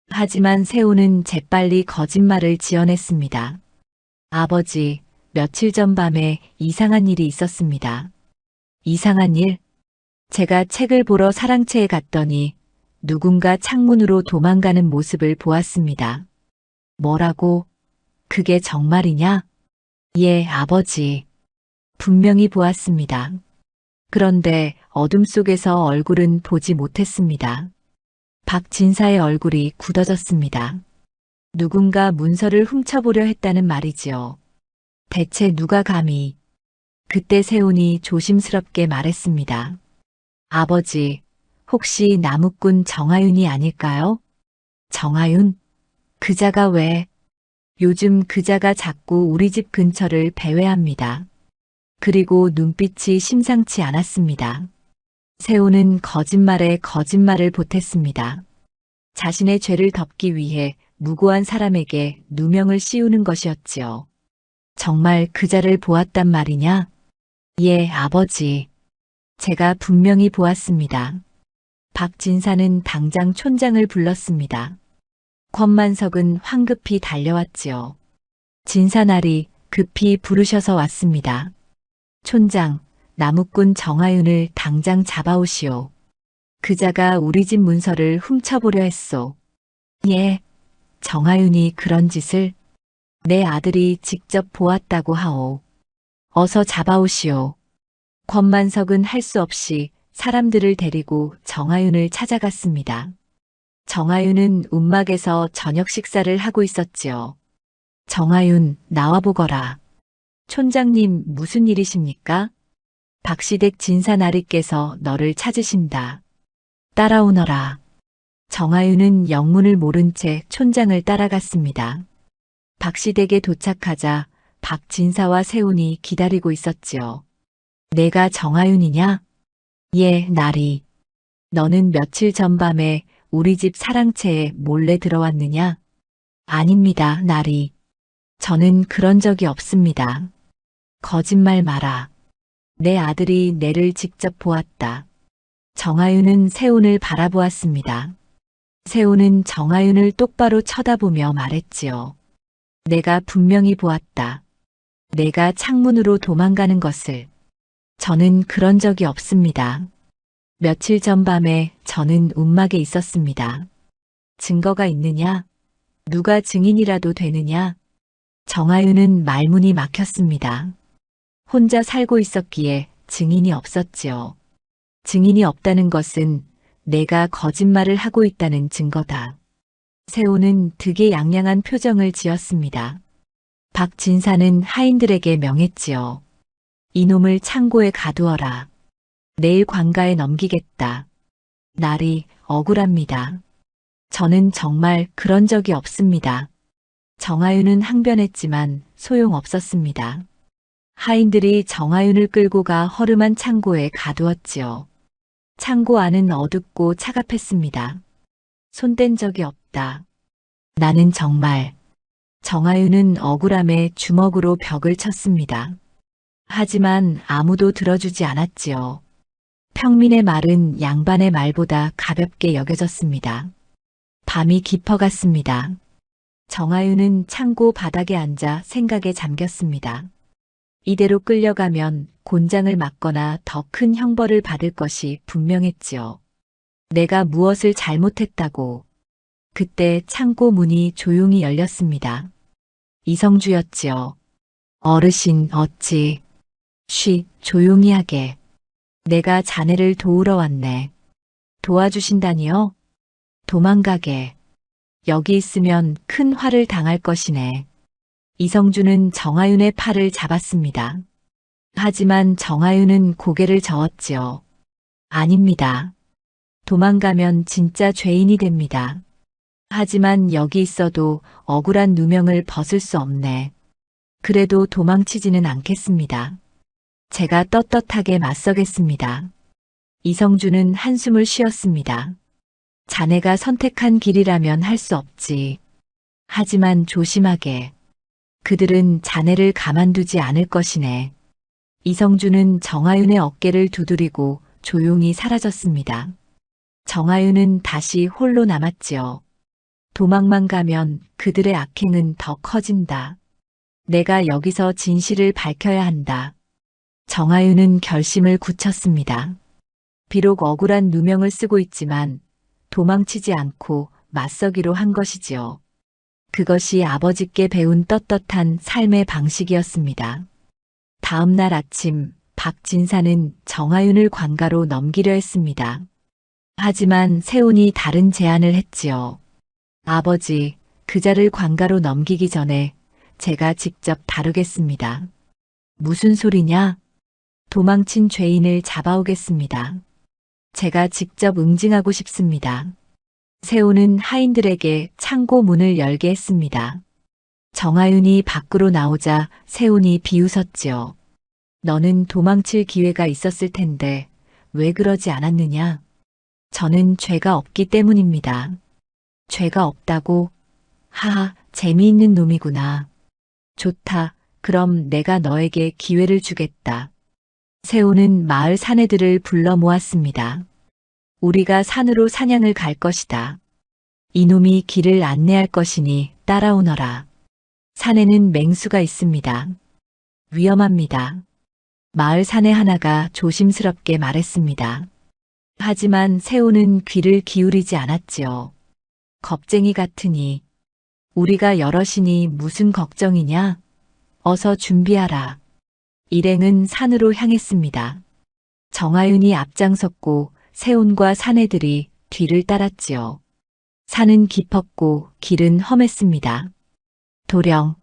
하지만 세훈은 재빨리 거짓말을 지어냈습니다. 아버지, 며칠 전 밤에 이상한 일이 있었습니다. 이상한 일? 제가 책을 보러 사랑채에 갔더니 누군가 창문으로 도망가는 모습을 보았습니다. 뭐라고? 그게 정말이냐? 예, 아버지. 분명히 보았습니다. 그런데 어둠 속에서 얼굴은 보지 못했습니다. 박진사의 얼굴이 굳어졌습니다. 누군가 문서를 훔쳐보려 했다는 말이지요. 대체 누가 감히? 그때 세훈이 조심스럽게 말했습니다. 아버지, 혹시 나무꾼 정아윤이 아닐까요? 정아윤? 그자가 왜? 요즘 그자가 자꾸 우리 집 근처를 배회합니다. 그리고 눈빛이 심상치 않았습니다. 세훈은 거짓말에 거짓말을 보탰습니다. 자신의 죄를 덮기 위해 무고한 사람에게 누명을 씌우는 것이었지요. 정말 그자를 보았단 말이냐? 예, 아버지. 제가 분명히 보았습니다. 박진사는 당장 촌장을 불렀습니다. 권만석은 황급히 달려왔지요. 진사날이 급히 부르셔서 왔습니다. 촌장, 나무꾼 정아윤을 당장 잡아오시오. 그자가 우리 집 문서를 훔쳐보려 했소. 예, 정아윤이 그런 짓을? 내 아들이 직접 보았다고 하오. 어서 잡아오시오. 권만석은 할 수 없이 사람들을 데리고 정아윤을 찾아갔습니다. 정아윤은 움막에서 저녁 식사를 하고 있었지요. 정아윤, 나와보거라. 촌장님, 무슨 일이십니까? 박시댁 진사나리께서 너를 찾으신다. 따라오너라. 정아윤은 영문을 모른 채 촌장을 따라갔습니다. 박시댁에 도착하자 박진사와 세훈이 기다리고 있었지요. 내가 정아윤이냐? 예, 나리. 너는 며칠 전 밤에 우리 집 사랑채에 몰래 들어왔느냐? 아닙니다, 나리. 저는 그런 적이 없습니다. 거짓말 마라. 내 아들이 내를 직접 보았다. 정아윤은 세훈을 바라보았습니다. 세훈은 정아윤을 똑바로 쳐다보며 말했지요. 내가 분명히 보았다. 내가 창문으로 도망가는 것을. 저는 그런 적이 없습니다. 며칠 전 밤에 저는 움막에 있었습니다. 증거가 있느냐? 누가 증인이라도 되느냐? 정아윤은 말문이 막혔습니다. 혼자 살고 있었기에 증인이 없었지요. 증인이 없다는 것은 내가 거짓말을 하고 있다는 증거다. 세훈은 득의양양한 표정을 지었습니다. 박진사는 하인들에게 명했지요. 이놈을 창고에 가두어라. 내일 관가에 넘기겠다. 날이 억울합니다. 저는 정말 그런 적이 없습니다. 정아윤은 항변했지만 소용없었습니다. 하인들이 정아윤을 끌고 가 허름한 창고에 가두었지요. 창고 안은 어둡고 차갑했습니다. 손댄 적이 없다. 나는 정말. 정아윤은 억울함에 주먹으로 벽을 쳤습니다. 하지만 아무도 들어주지 않았지요. 평민의 말은 양반의 말보다 가볍게 여겨졌습니다. 밤이 깊어갔습니다. 정아윤은 창고 바닥에 앉아 생각에 잠겼습니다. 이대로 끌려가면 곤장을 맞거나 더 큰 형벌을 받을 것이 분명했지요. 내가 무엇을 잘못했다고. 그때 창고 문이 조용히 열렸습니다. 이성주였지요. 어르신 어찌. 쉬, 조용히 하게. 내가 자네를 도우러 왔네. 도와주신다니요? 도망가게. 여기 있으면 큰 화를 당할 것이네. 이성주는 정아윤의 팔을 잡았습니다. 하지만 정아윤은 고개를 저었지요. 아닙니다. 도망가면 진짜 죄인이 됩니다. 하지만 여기 있어도 억울한 누명을 벗을 수 없네. 그래도 도망치지는 않겠습니다. 제가 떳떳하게 맞서겠습니다. 이성주는 한숨을 쉬었습니다. 자네가 선택한 길이라면 할 수 없지. 하지만 조심하게. 그들은 자네를 가만두지 않을 것이네. 이성주는 정아윤의 어깨를 두드리고 조용히 사라졌습니다. 정아윤은 다시 홀로 남았지요. 도망만 가면 그들의 악행은 더 커진다. 내가 여기서 진실을 밝혀야 한다. 정아윤은 결심을 굳혔습니다. 비록 억울한 누명을 쓰고 있지만 도망치지 않고 맞서기로 한 것이지요. 그것이 아버지께 배운 떳떳한 삶의 방식이었습니다. 다음 날 아침 박진사는 정아윤을 관가로 넘기려 했습니다. 하지만 세훈이 다른 제안을 했지요. 아버지, 그자를 관가로 넘기기 전에 제가 직접 다루겠습니다. 무슨 소리냐? 도망친 죄인을 잡아오겠습니다. 제가 직접 응징하고 싶습니다. 세훈은 하인들에게 창고 문을 열게 했습니다. 정아윤이 밖으로 나오자 세훈이 비웃었지요. 너는 도망칠 기회가 있었을 텐데 왜 그러지 않았느냐? 저는 죄가 없기 때문입니다. 죄가 없다고? 하하, 재미있는 놈이구나. 좋다. 그럼 내가 너에게 기회를 주겠다. 세훈은 마을 사내들을 불러 모았습니다. 우리가 산으로 사냥을 갈 것이다. 이놈이 길을 안내할 것이니 따라오너라. 산에는 맹수가 있습니다. 위험합니다. 마을 사내 하나가 조심스럽게 말했습니다. 하지만 세훈은 귀를 기울이지 않았지요. 겁쟁이 같으니. 우리가 여럿이니 무슨 걱정이냐? 어서 준비하라. 일행은 산으로 향했습니다. 정아윤이 앞장섰고 세훈과 사내들이 뒤를 따랐지요. 산은 깊었고 길은 험했습니다. 도령,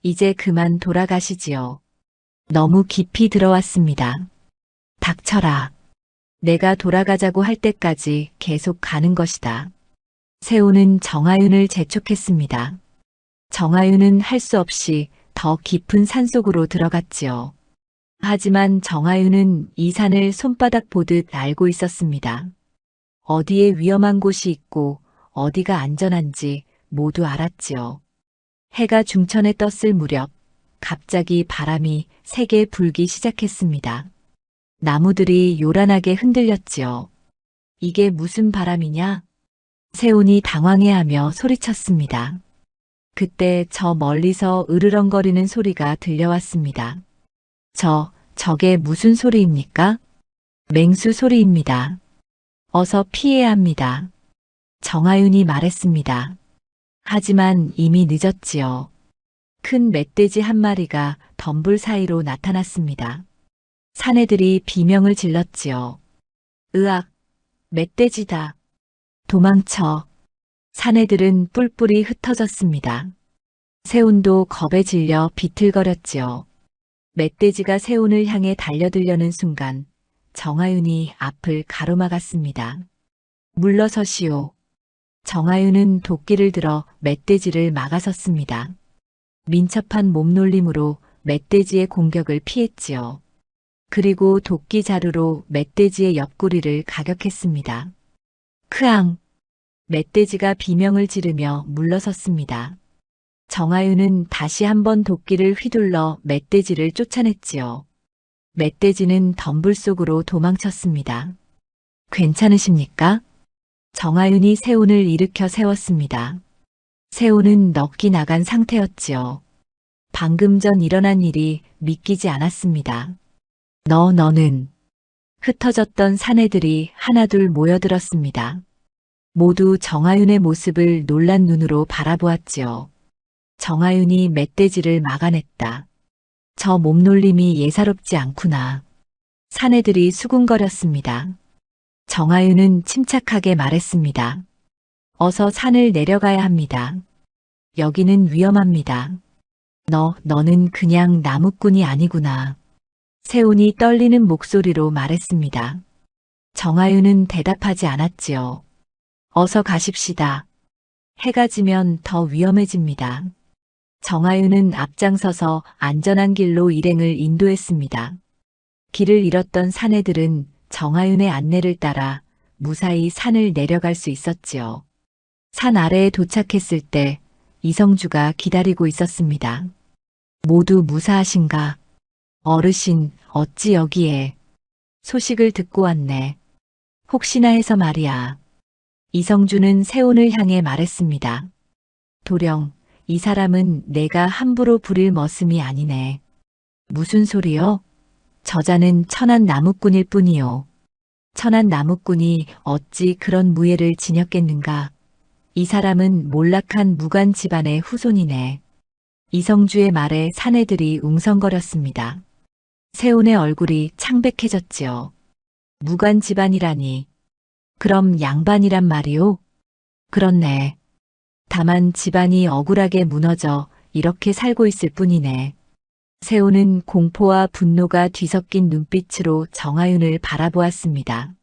이제 그만 돌아가시지요. 너무 깊이 들어왔습니다. 닥쳐라. 내가 돌아가자고 할 때까지 계속 가는 것이다. 세훈은 정아윤을 재촉했습니다. 정아윤은 할 수 없이 더 깊은 산속으로 들어갔지요. 하지만 정아윤은 이 산을 손바닥 보듯 알고 있었습니다. 어디에 위험한 곳이 있고 어디가 안전한지 모두 알았지요. 해가 중천에 떴을 무렵 갑자기 바람이 세게 불기 시작했습니다. 나무들이 요란하게 흔들렸지요. 이게 무슨 바람이냐? 세훈이 당황해하며 소리쳤습니다. 그때 저 멀리서 으르렁거리는 소리가 들려왔습니다. 저게 무슨 소리입니까? 맹수 소리입니다. 어서 피해야 합니다. 정하윤이 말했습니다. 하지만 이미 늦었지요. 큰 멧돼지 한 마리가 덤불 사이로 나타났습니다. 사내들이 비명을 질렀지요. 으악, 멧돼지다. 도망쳐. 사내들은 뿔뿔이 흩어졌습니다. 세훈도 겁에 질려 비틀거렸지요. 멧돼지가 세훈을 향해 달려들려는 순간 정하윤이 앞을 가로막았습니다. 물러서시오. 정하윤은 도끼를 들어 멧돼지를 막아섰습니다. 민첩한 몸놀림으로 멧돼지의 공격을 피했지요. 그리고 도끼 자루로 멧돼지의 옆구리를 가격했습니다. 크앙! 멧돼지가 비명을 지르며 물러섰습니다. 정하윤은 다시 한번 도끼를 휘둘러 멧돼지를 쫓아냈지요. 멧돼지는 덤불 속으로 도망쳤습니다. 괜찮으십니까? 정하윤이 세훈을 일으켜 세웠습니다. 세훈은 넋이 나간 상태였지요. 방금 전 일어난 일이 믿기지 않았습니다. 너는 흩어졌던 사내들이 하나둘 모여들었습니다. 모두 정하윤의 모습을 놀란 눈으로 바라보았지요. 정하윤이 멧돼지를 막아냈다. 저 몸놀림이 예사롭지 않구나. 사내들이 수군거렸습니다. 정하윤은 침착하게 말했습니다. 어서 산을 내려가야 합니다. 여기는 위험합니다. 너는 그냥 나무꾼이 아니구나. 세훈이 떨리는 목소리로 말했습니다. 정하윤은 대답하지 않았지요. 어서 가십시다. 해가 지면 더 위험해집니다. 정하윤은 앞장서서 안전한 길로 일행을 인도했습니다. 길을 잃었던 사내들은 정하윤의 안내를 따라 무사히 산을 내려갈 수 있었지요. 산 아래에 도착했을 때 이성주가 기다리고 있었습니다. 모두 무사하신가? 어르신, 어찌 여기에? 소식을 듣고 왔네. 혹시나 해서 말이야. 이성주는 세훈을 향해 말했습니다. 도령, 이 사람은 내가 함부로 부릴 머슴이 아니네. 무슨 소리요? 저자는 천한 나무꾼일 뿐이요. 천한 나무꾼이 어찌 그런 무예를 지녔겠는가. 이 사람은 몰락한 무관 집안의 후손이네. 이성주의 말에 사내들이 웅성거렸습니다. 세훈의 얼굴이 창백해졌지요. 무관 집안이라니. 그럼 양반이란 말이오? 그렇네. 다만 집안이 억울하게 무너져 이렇게 살고 있을 뿐이네. 세훈은 공포와 분노가 뒤섞인 눈빛으로 정하윤을 바라보았습니다.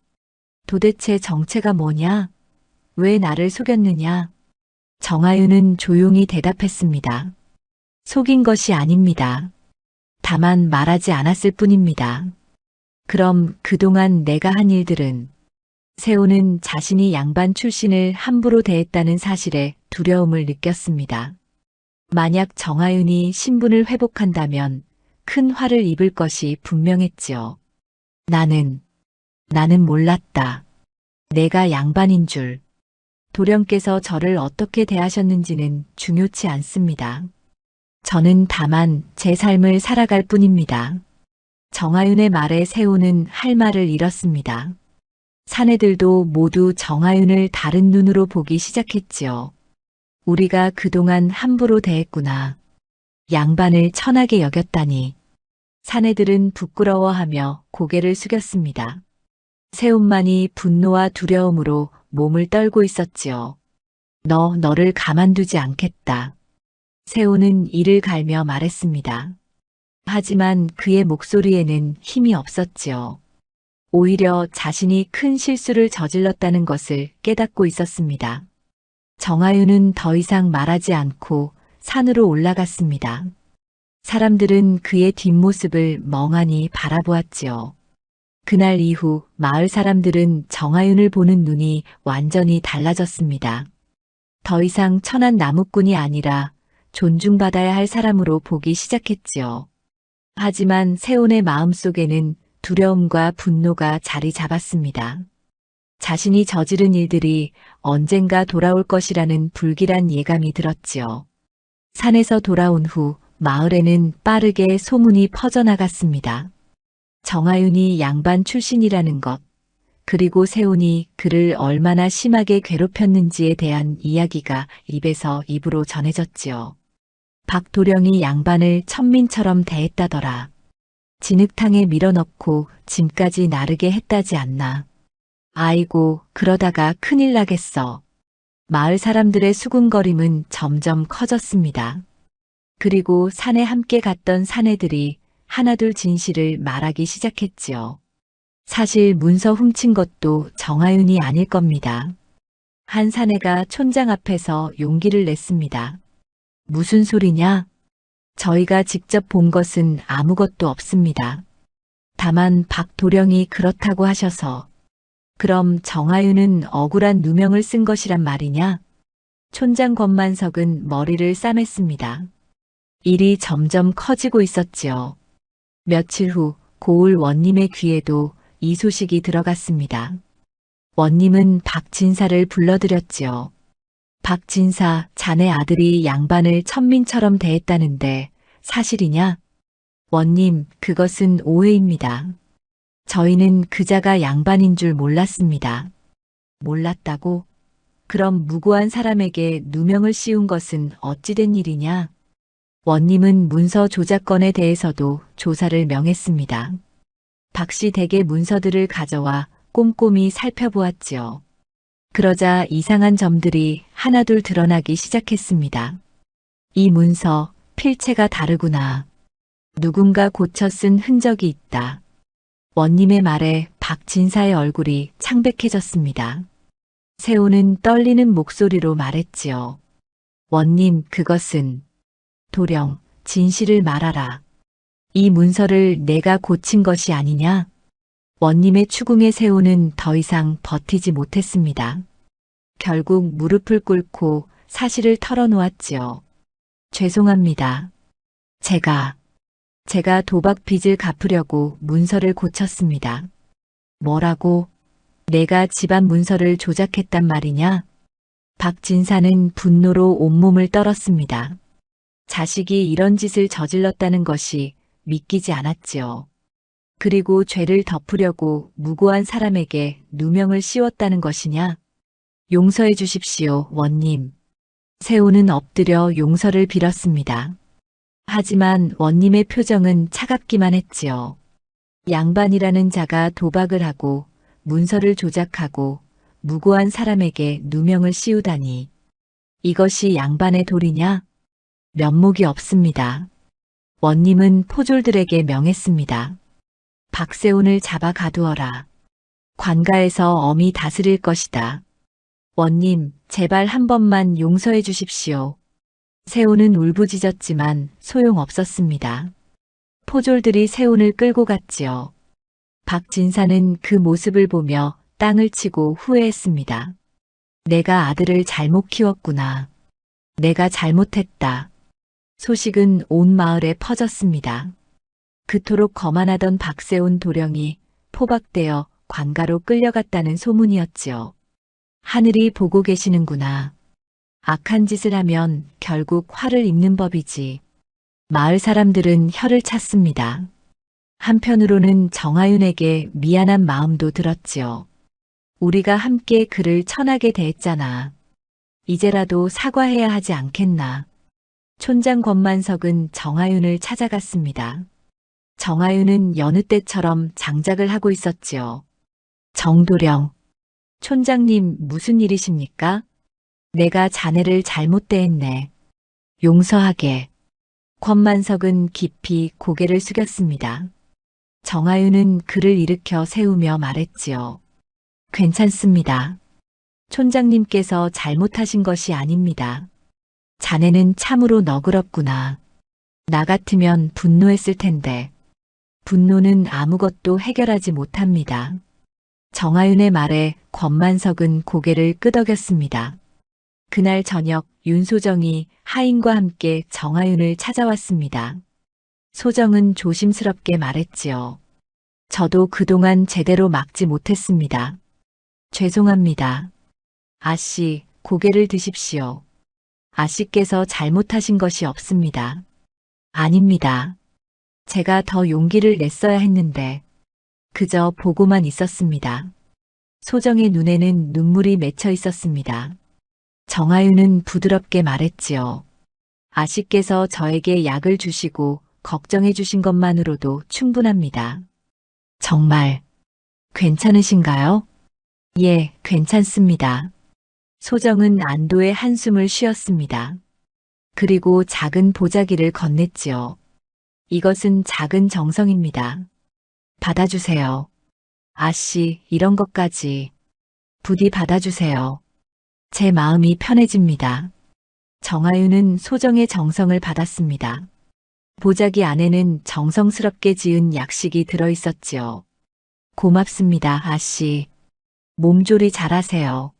도대체 정체가 뭐냐? 왜 나를 속였느냐? 정하윤은 조용히 대답했습니다. 속인 것이 아닙니다. 다만 말하지 않았을 뿐입니다. 그럼 그동안 내가 한 일들은? 세훈은 자신이 양반 출신을 함부로 대했다는 사실에 두려움을 느꼈습니다. 만약 정하윤이 신분을 회복한다면 큰 화를 입을 것이 분명했지요. 나는 몰랐다. 내가 양반인 줄. 도령께서 저를 어떻게 대하셨는지는 중요치 않습니다. 저는 다만 제 삶을 살아갈 뿐입니다. 정하윤의 말에 세훈은 할 말을 잃었습니다. 사내들도 모두 정하윤을 다른 눈으로 보기 시작했지요. 우리가 그동안 함부로 대했구나. 양반을 천하게 여겼다니. 사내들은 부끄러워하며 고개를 숙였습니다. 세훈만이 분노와 두려움으로 몸을 떨고 있었지요. 너를 가만두지 않겠다. 세훈은 이를 갈며 말했습니다. 하지만 그의 목소리에는 힘이 없었지요. 오히려 자신이 큰 실수를 저질렀다는 것을 깨닫고 있었습니다. 정하윤은 더 이상 말하지 않고 산으로 올라갔습니다. 사람들은 그의 뒷모습을 멍하니 바라보았지요. 그날 이후 마을 사람들은 정하윤을 보는 눈이 완전히 달라졌습니다. 더 이상 천한 나무꾼이 아니라 존중받아야 할 사람으로 보기 시작했지요. 하지만 세훈의 마음속에는 두려움과 분노가 자리 잡았습니다. 자신이 저지른 일들이 언젠가 돌아올 것이라는 불길한 예감이 들었지요. 산에서 돌아온 후 마을에는 빠르게 소문이 퍼져나갔습니다. 정하윤이 양반 출신이라는 것, 그리고 세훈이 그를 얼마나 심하게 괴롭혔는지에 대한 이야기가 입에서 입으로 전해졌지요. 박도령이 양반을 천민처럼 대했다더라. 진흙탕에 밀어넣고 짐까지 나르게 했다지 않나. 아이고, 그러다가 큰일 나겠어. 마을 사람들의 수군거림은 점점 커졌습니다. 그리고 산에 함께 갔던 사내들이 하나둘 진실을 말하기 시작했지요. 사실 문서 훔친 것도 정하윤이 아닐 겁니다. 한 사내가 촌장 앞에서 용기를 냈습니다. 무슨 소리냐? 저희가 직접 본 것은 아무것도 없습니다. 다만 박도령이 그렇다고 하셔서. 그럼 정하윤은 억울한 누명을 쓴 것이란 말이냐? 촌장 권만석은 머리를 싸맸습니다. 일이 점점 커지고 있었지요. 며칠 후 고을 원님의 귀에도 이 소식이 들어갔습니다. 원님은 박진사를 불러들였지요. 박진사, 자네 아들이 양반을 천민처럼 대했다는데 사실이냐? 원님, 그것은 오해입니다. 저희는 그자가 양반인 줄 몰랐습니다. 몰랐다고? 그럼 무고한 사람에게 누명을 씌운 것은 어찌된 일이냐? 원님은 문서 조작건에 대해서도 조사를 명했습니다. 박씨 댁의 문서들을 가져와 꼼꼼히 살펴보았지요. 그러자 이상한 점들이 하나둘 드러나기 시작했습니다. 이 문서, 필체가 다르구나. 누군가 고쳐 쓴 흔적이 있다. 원님의 말에 박진사의 얼굴이 창백해졌습니다. 세호는 떨리는 목소리로 말했지요. 원님, 그것은 도령, 진실을 말하라. 이 문서를 내가 고친 것이 아니냐? 원님의 추궁에 세호는 더 이상 버티지 못했습니다. 결국 무릎을 꿇고 사실을 털어놓았지요. 죄송합니다. 제가 도박 빚을 갚으려고 문서를 고쳤습니다. 뭐라고? 내가 집안 문서를 조작했단 말이냐? 박진사는 분노로 온몸을 떨었습니다. 자식이 이런 짓을 저질렀다는 것이 믿기지 않았지요. 그리고 죄를 덮으려고 무고한 사람에게 누명을 씌웠다는 것이냐? 용서해 주십시오, 원님. 세호는 엎드려 용서를 빌었습니다. 하지만 원님의 표정은 차갑기만 했지요. 양반이라는 자가 도박을 하고 문서를 조작하고 무고한 사람에게 누명을 씌우다니. 이것이 양반의 도리냐? 면목이 없습니다. 원님은 포졸들에게 명했습니다. 박세훈을 잡아 가두어라. 관가에서 엄히 다스릴 것이다. 원님, 제발 한 번만 용서해 주십시오. 세훈은 울부짖었지만 소용없었습니다. 포졸들이 세훈을 끌고 갔지요. 박진사는 그 모습을 보며 땅을 치고 후회했습니다. 내가 아들을 잘못 키웠구나. 내가 잘못했다. 소식은 온 마을에 퍼졌습니다. 그토록 거만하던 박세훈 도령이 포박되어 관가로 끌려갔다는 소문이었지요. 하늘이 보고 계시는구나. 악한 짓을 하면 결국 화를 입는 법이지. 마을 사람들은 혀를 찼습니다. 한편으로는 정하윤에게 미안한 마음도 들었지요. 우리가 함께 그를 천하게 대했잖아. 이제라도 사과해야 하지 않겠나. 촌장 권만석은 정하윤을 찾아갔습니다. 정하윤은 여느 때처럼 장작을 하고 있었지요. 정도령, 촌장님 무슨 일이십니까? 내가 자네를 잘못 대했네. 용서하게. 권만석은 깊이 고개를 숙였습니다. 정하윤은 그를 일으켜 세우며 말했지요. 괜찮습니다. 촌장님께서 잘못하신 것이 아닙니다. 자네는 참으로 너그럽구나. 나 같으면 분노했을 텐데. 분노는 아무것도 해결하지 못합니다. 정하윤의 말에 권만석은 고개를 끄덕였습니다. 그날 저녁 윤소정이 하인과 함께 정하윤을 찾아왔습니다. 소정은 조심스럽게 말했지요. 저도 그동안 제대로 막지 못했습니다. 죄송합니다. 아씨, 고개를 드십시오. 아씨께서 잘못하신 것이 없습니다. 아닙니다. 제가 더 용기를 냈어야 했는데 그저 보고만 있었습니다. 소정의 눈에는 눈물이 맺혀 있었습니다. 정아유는 부드럽게 말했지요. 아씨께서 저에게 약을 주시고 걱정해 주신 것만으로도 충분합니다. 정말 괜찮으신가요? 예, 괜찮습니다. 소정은 안도의 한숨을 쉬었습니다. 그리고 작은 보자기를 건넸지요. 이것은 작은 정성입니다. 받아주세요. 아씨, 이런 것까지 부디 받아주세요. 제 마음이 편해집니다. 정아유는 소정의 정성을 받았습니다. 보자기 안에는 정성스럽게 지은 약식이 들어있었지요. 고맙습니다, 아씨. 몸조리 잘하세요.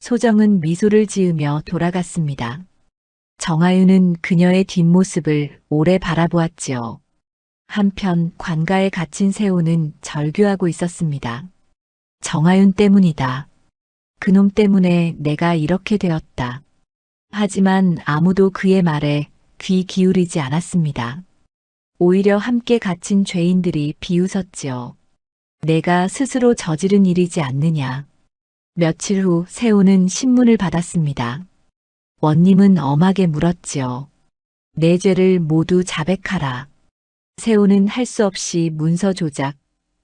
소정은 미소를 지으며 돌아갔습니다. 정아유는 그녀의 뒷모습을 오래 바라보았지요. 한편 관가에 갇힌 세호는 절규하고 있었습니다. 정아윤 때문이다. 그놈 때문에 내가 이렇게 되었다. 하지만 아무도 그의 말에 귀 기울이지 않았습니다. 오히려 함께 갇힌 죄인들이 비웃었지요. 내가 스스로 저지른 일이지 않느냐. 며칠 후 세호는 신문을 받았습니다. 원님은 엄하게 물었지요. 내 죄를 모두 자백하라. 세호는 할 수 없이 문서 조작,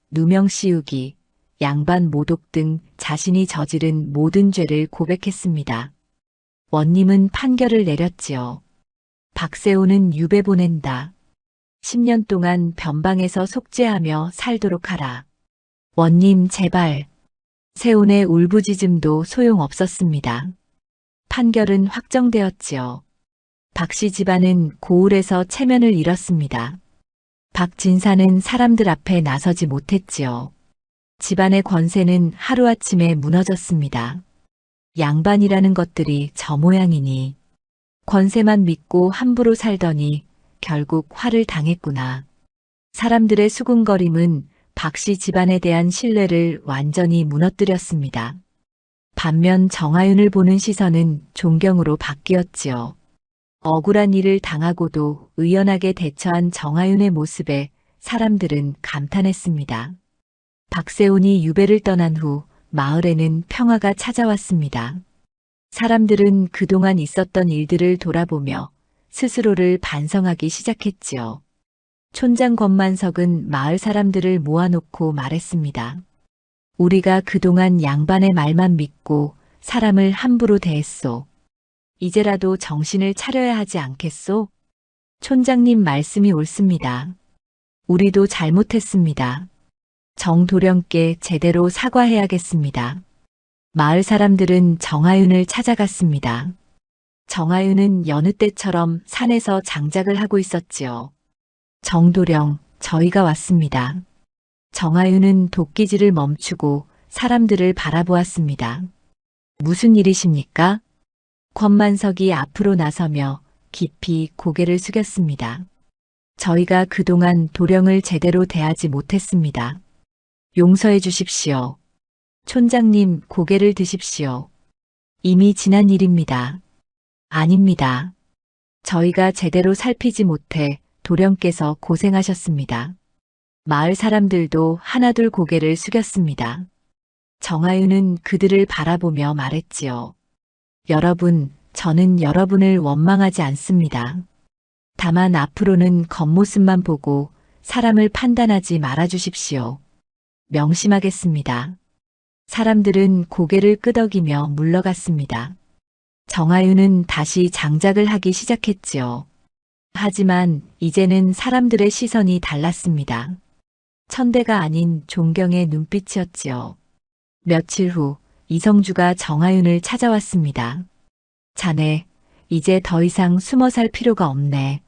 누명 씌우기, 양반 모독 등 자신이 저지른 모든 죄를 고백했습니다. 원님은 판결을 내렸지요. 박세호는 유배 보낸다. 10년 동안 변방에서 속죄하며 살도록 하라. 원님 제발. 세훈의 울부짖음도 소용없었습니다. 판결은 확정되었지요. 박씨 집안은 고을에서 체면을 잃었습니다. 박진사는 사람들 앞에 나서지 못했지요. 집안의 권세는 하루아침에 무너졌습니다. 양반이라는 것들이 저 모양이니 권세만 믿고 함부로 살더니 결국 화를 당했구나. 사람들의 수군거림은 박씨 집안에 대한 신뢰를 완전히 무너뜨렸습니다. 반면 정아윤을 보는 시선은 존경으로 바뀌었지요. 억울한 일을 당하고도 의연하게 대처한 정아윤의 모습에 사람들은 감탄했습니다. 박세훈이 유배를 떠난 후 마을에는 평화가 찾아왔습니다. 사람들은 그동안 있었던 일들을 돌아보며 스스로를 반성하기 시작했지요. 촌장 권만석은 마을 사람들을 모아놓고 말했습니다. 우리가 그동안 양반의 말만 믿고 사람을 함부로 대했소. 이제라도 정신을 차려야 하지 않겠소? 촌장님 말씀이 옳습니다. 우리도 잘못했습니다. 정도령께 제대로 사과해야겠습니다. 마을 사람들은 정아윤을 찾아갔습니다. 정아윤은 여느 때처럼 산에서 장작을 하고 있었지요. 정도령, 저희가 왔습니다. 정아윤은 도끼질을 멈추고 사람들을 바라보았습니다. 무슨 일이십니까? 권만석이 앞으로 나서며 깊이 고개를 숙였습니다. 저희가 그동안 도령을 제대로 대하지 못했습니다. 용서해 주십시오. 촌장님, 고개를 드십시오. 이미 지난 일입니다. 아닙니다. 저희가 제대로 살피지 못해 도령께서 고생하셨습니다. 마을 사람들도 하나둘 고개를 숙였습니다. 정아윤은 그들을 바라보며 말했지요. 여러분, 저는 여러분을 원망하지 않습니다. 다만 앞으로는 겉모습만 보고 사람을 판단하지 말아주십시오. 명심하겠습니다. 사람들은 고개를 끄덕이며 물러갔습니다. 정아윤은 다시 장작을 하기 시작했지요. 하지만 이제는 사람들의 시선이 달랐습니다. 천대가 아닌 존경의 눈빛이었지요. 며칠 후 이성주가 정아윤을 찾아왔습니다. 자네, 이제 더 이상 숨어 살 필요가 없네.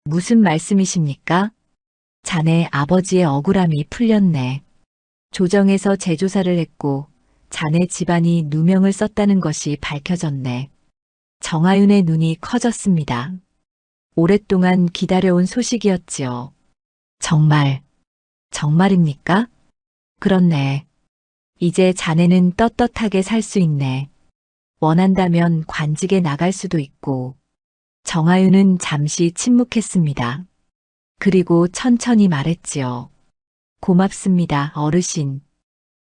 무슨 말씀이십니까? 자네 아버지의 억울함이 풀렸네. 조정에서 재조사를 했고 자네 집안이 누명을 썼다는 것이 밝혀졌네. 정아윤의 눈이 커졌습니다. 오랫동안 기다려온 소식이었지요. 정말 정말입니까? 그렇네. 이제 자네는 떳떳하게 살 수 있네. 원한다면 관직에 나갈 수도 있고. 정아유는 잠시 침묵했습니다. 그리고 천천히 말했지요. 고맙습니다, 어르신.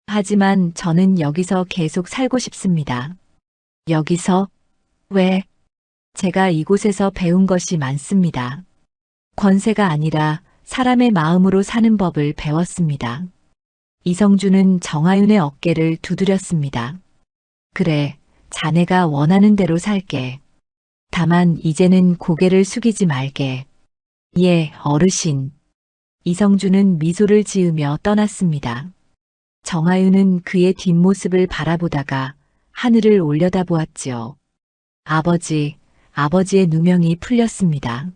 하지만 저는 여기서 계속 살고 싶습니다. 여기서? 왜? 제가 이곳에서 배운 것이 많습니다. 권세가 아니라 사람의 마음으로 사는 법을 배웠습니다. 이성준은 정아윤의 어깨를 두드렸습니다. 그래, 자네가 원하는 대로 살게. 다만 이제는 고개를 숙이지 말게. 예, 어르신. 이성준은 미소를 지으며 떠났습니다. 정아윤은 그의 뒷모습을 바라보다가 하늘을 올려다보았지요. 아버지의 누명이 풀렸습니다.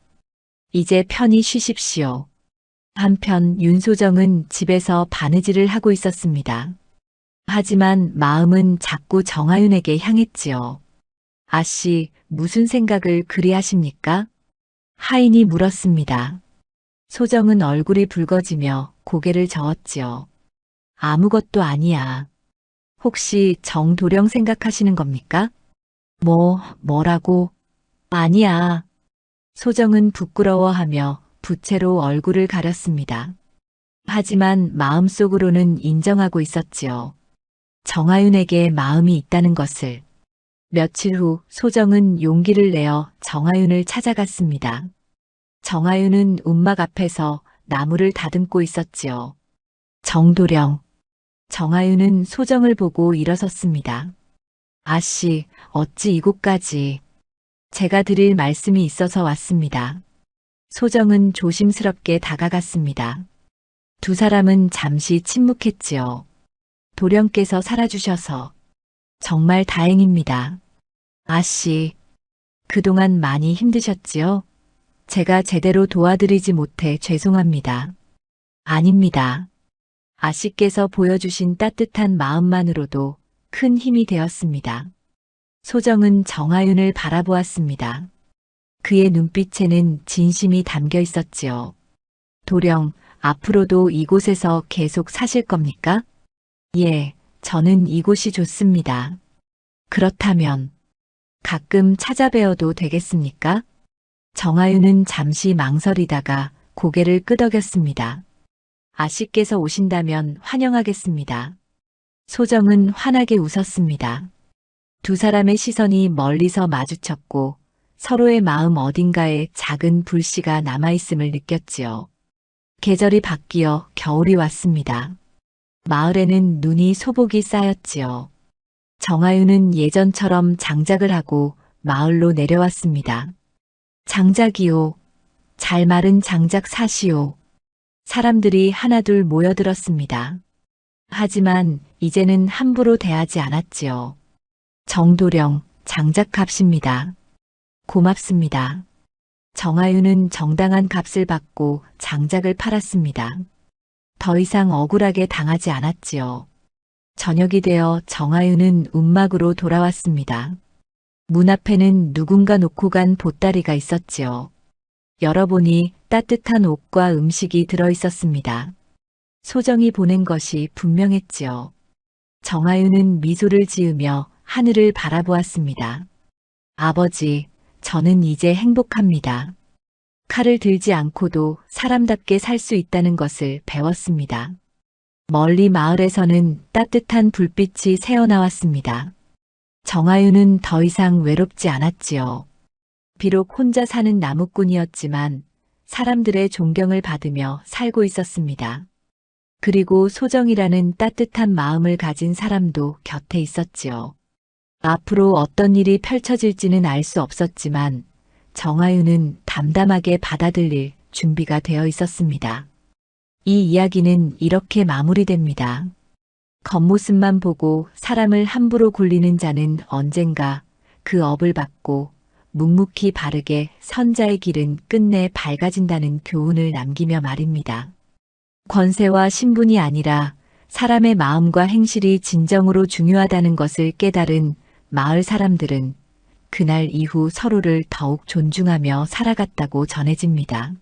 이제 편히 쉬십시오. 한편 윤소정은 집에서 바느질을 하고 있었습니다. 하지만 마음은 자꾸 정아윤에게 향했지요. 아씨, 무슨 생각을 그리 하십니까? 하인이 물었습니다. 소정은 얼굴이 붉어지며 고개를 저었지요. 아무것도 아니야. 혹시 정도령 생각하시는 겁니까? 뭐라고? 아니야. 소정은 부끄러워하며 부채로 얼굴을 가렸습니다. 하지만 마음속으로는 인정하고 있었지요. 정아윤에게 마음이 있다는 것을. 며칠 후 소정은 용기를 내어 정아윤을 찾아갔습니다. 정아윤은 움막 앞에서 나무를 다듬고 있었지요. 정도령. 정아윤은 소정을 보고 일어섰습니다. 아씨, 어찌 이곳까지. 제가 드릴 말씀이 있어서 왔습니다. 소정은 조심스럽게 다가갔습니다. 두 사람은 잠시 침묵했지요. 도령께서 살아주셔서 정말 다행입니다. 아씨, 그동안 많이 힘드셨지요? 제가 제대로 도와드리지 못해 죄송합니다. 아닙니다. 아씨께서 보여주신 따뜻한 마음만으로도 큰 힘이 되었습니다. 소정은 정아윤을 바라보았습니다. 그의 눈빛에는 진심이 담겨 있었지요. 도령, 앞으로도 이곳에서 계속 사실 겁니까? 예, 저는 이곳이 좋습니다. 그렇다면 가끔 찾아뵈어도 되겠습니까? 정아윤은 잠시 망설이다가 고개를 끄덕였습니다. 아씨께서 오신다면 환영하겠습니다. 소정은 환하게 웃었습니다. 두 사람의 시선이 멀리서 마주쳤고 서로의 마음 어딘가에 작은 불씨가 남아있음을 느꼈지요. 계절이 바뀌어 겨울이 왔습니다. 마을에는 눈이 소복이 쌓였지요. 정아윤은 예전처럼 장작을 하고 마을로 내려왔습니다. 장작이요. 잘 마른 장작 사시오. 사람들이 하나둘 모여들었습니다. 하지만 이제는 함부로 대하지 않았지요. 정도령, 장작값입니다. 고맙습니다. 정아윤은 정당한 값을 받고 장작을 팔았습니다. 더 이상 억울하게 당하지 않았지요. 저녁이 되어 정아윤은 움막으로 돌아왔습니다. 문 앞에는 누군가 놓고 간 보따리가 있었지요. 열어보니 따뜻한 옷과 음식이 들어있었습니다. 소정이 보낸 것이 분명했지요. 정아윤은 미소를 지으며 하늘을 바라보았습니다. 아버지, 저는 이제 행복합니다. 칼을 들지 않고도 사람답게 살 수 있다는 것을 배웠습니다. 멀리 마을에서는 따뜻한 불빛이 새어나왔습니다. 정아윤은 더 이상 외롭지 않았지요. 비록 혼자 사는 나무꾼이었지만 사람들의 존경을 받으며 살고 있었습니다. 그리고 소정이라는 따뜻한 마음을 가진 사람도 곁에 있었지요. 앞으로 어떤 일이 펼쳐질지는 알 수 없었지만 정아윤은 담담하게 받아들일 준비가 되어 있었습니다. 이 이야기는 이렇게 마무리됩니다. 겉모습만 보고 사람을 함부로 굴리는 자는 언젠가 그 업을 받고 묵묵히 바르게 선자의 길은 끝내 밝아진다는 교훈을 남기며 말입니다. 권세와 신분이 아니라 사람의 마음과 행실이 진정으로 중요하다는 것을 깨달은 마을 사람들은 그날 이후 서로를 더욱 존중하며 살아갔다고 전해집니다.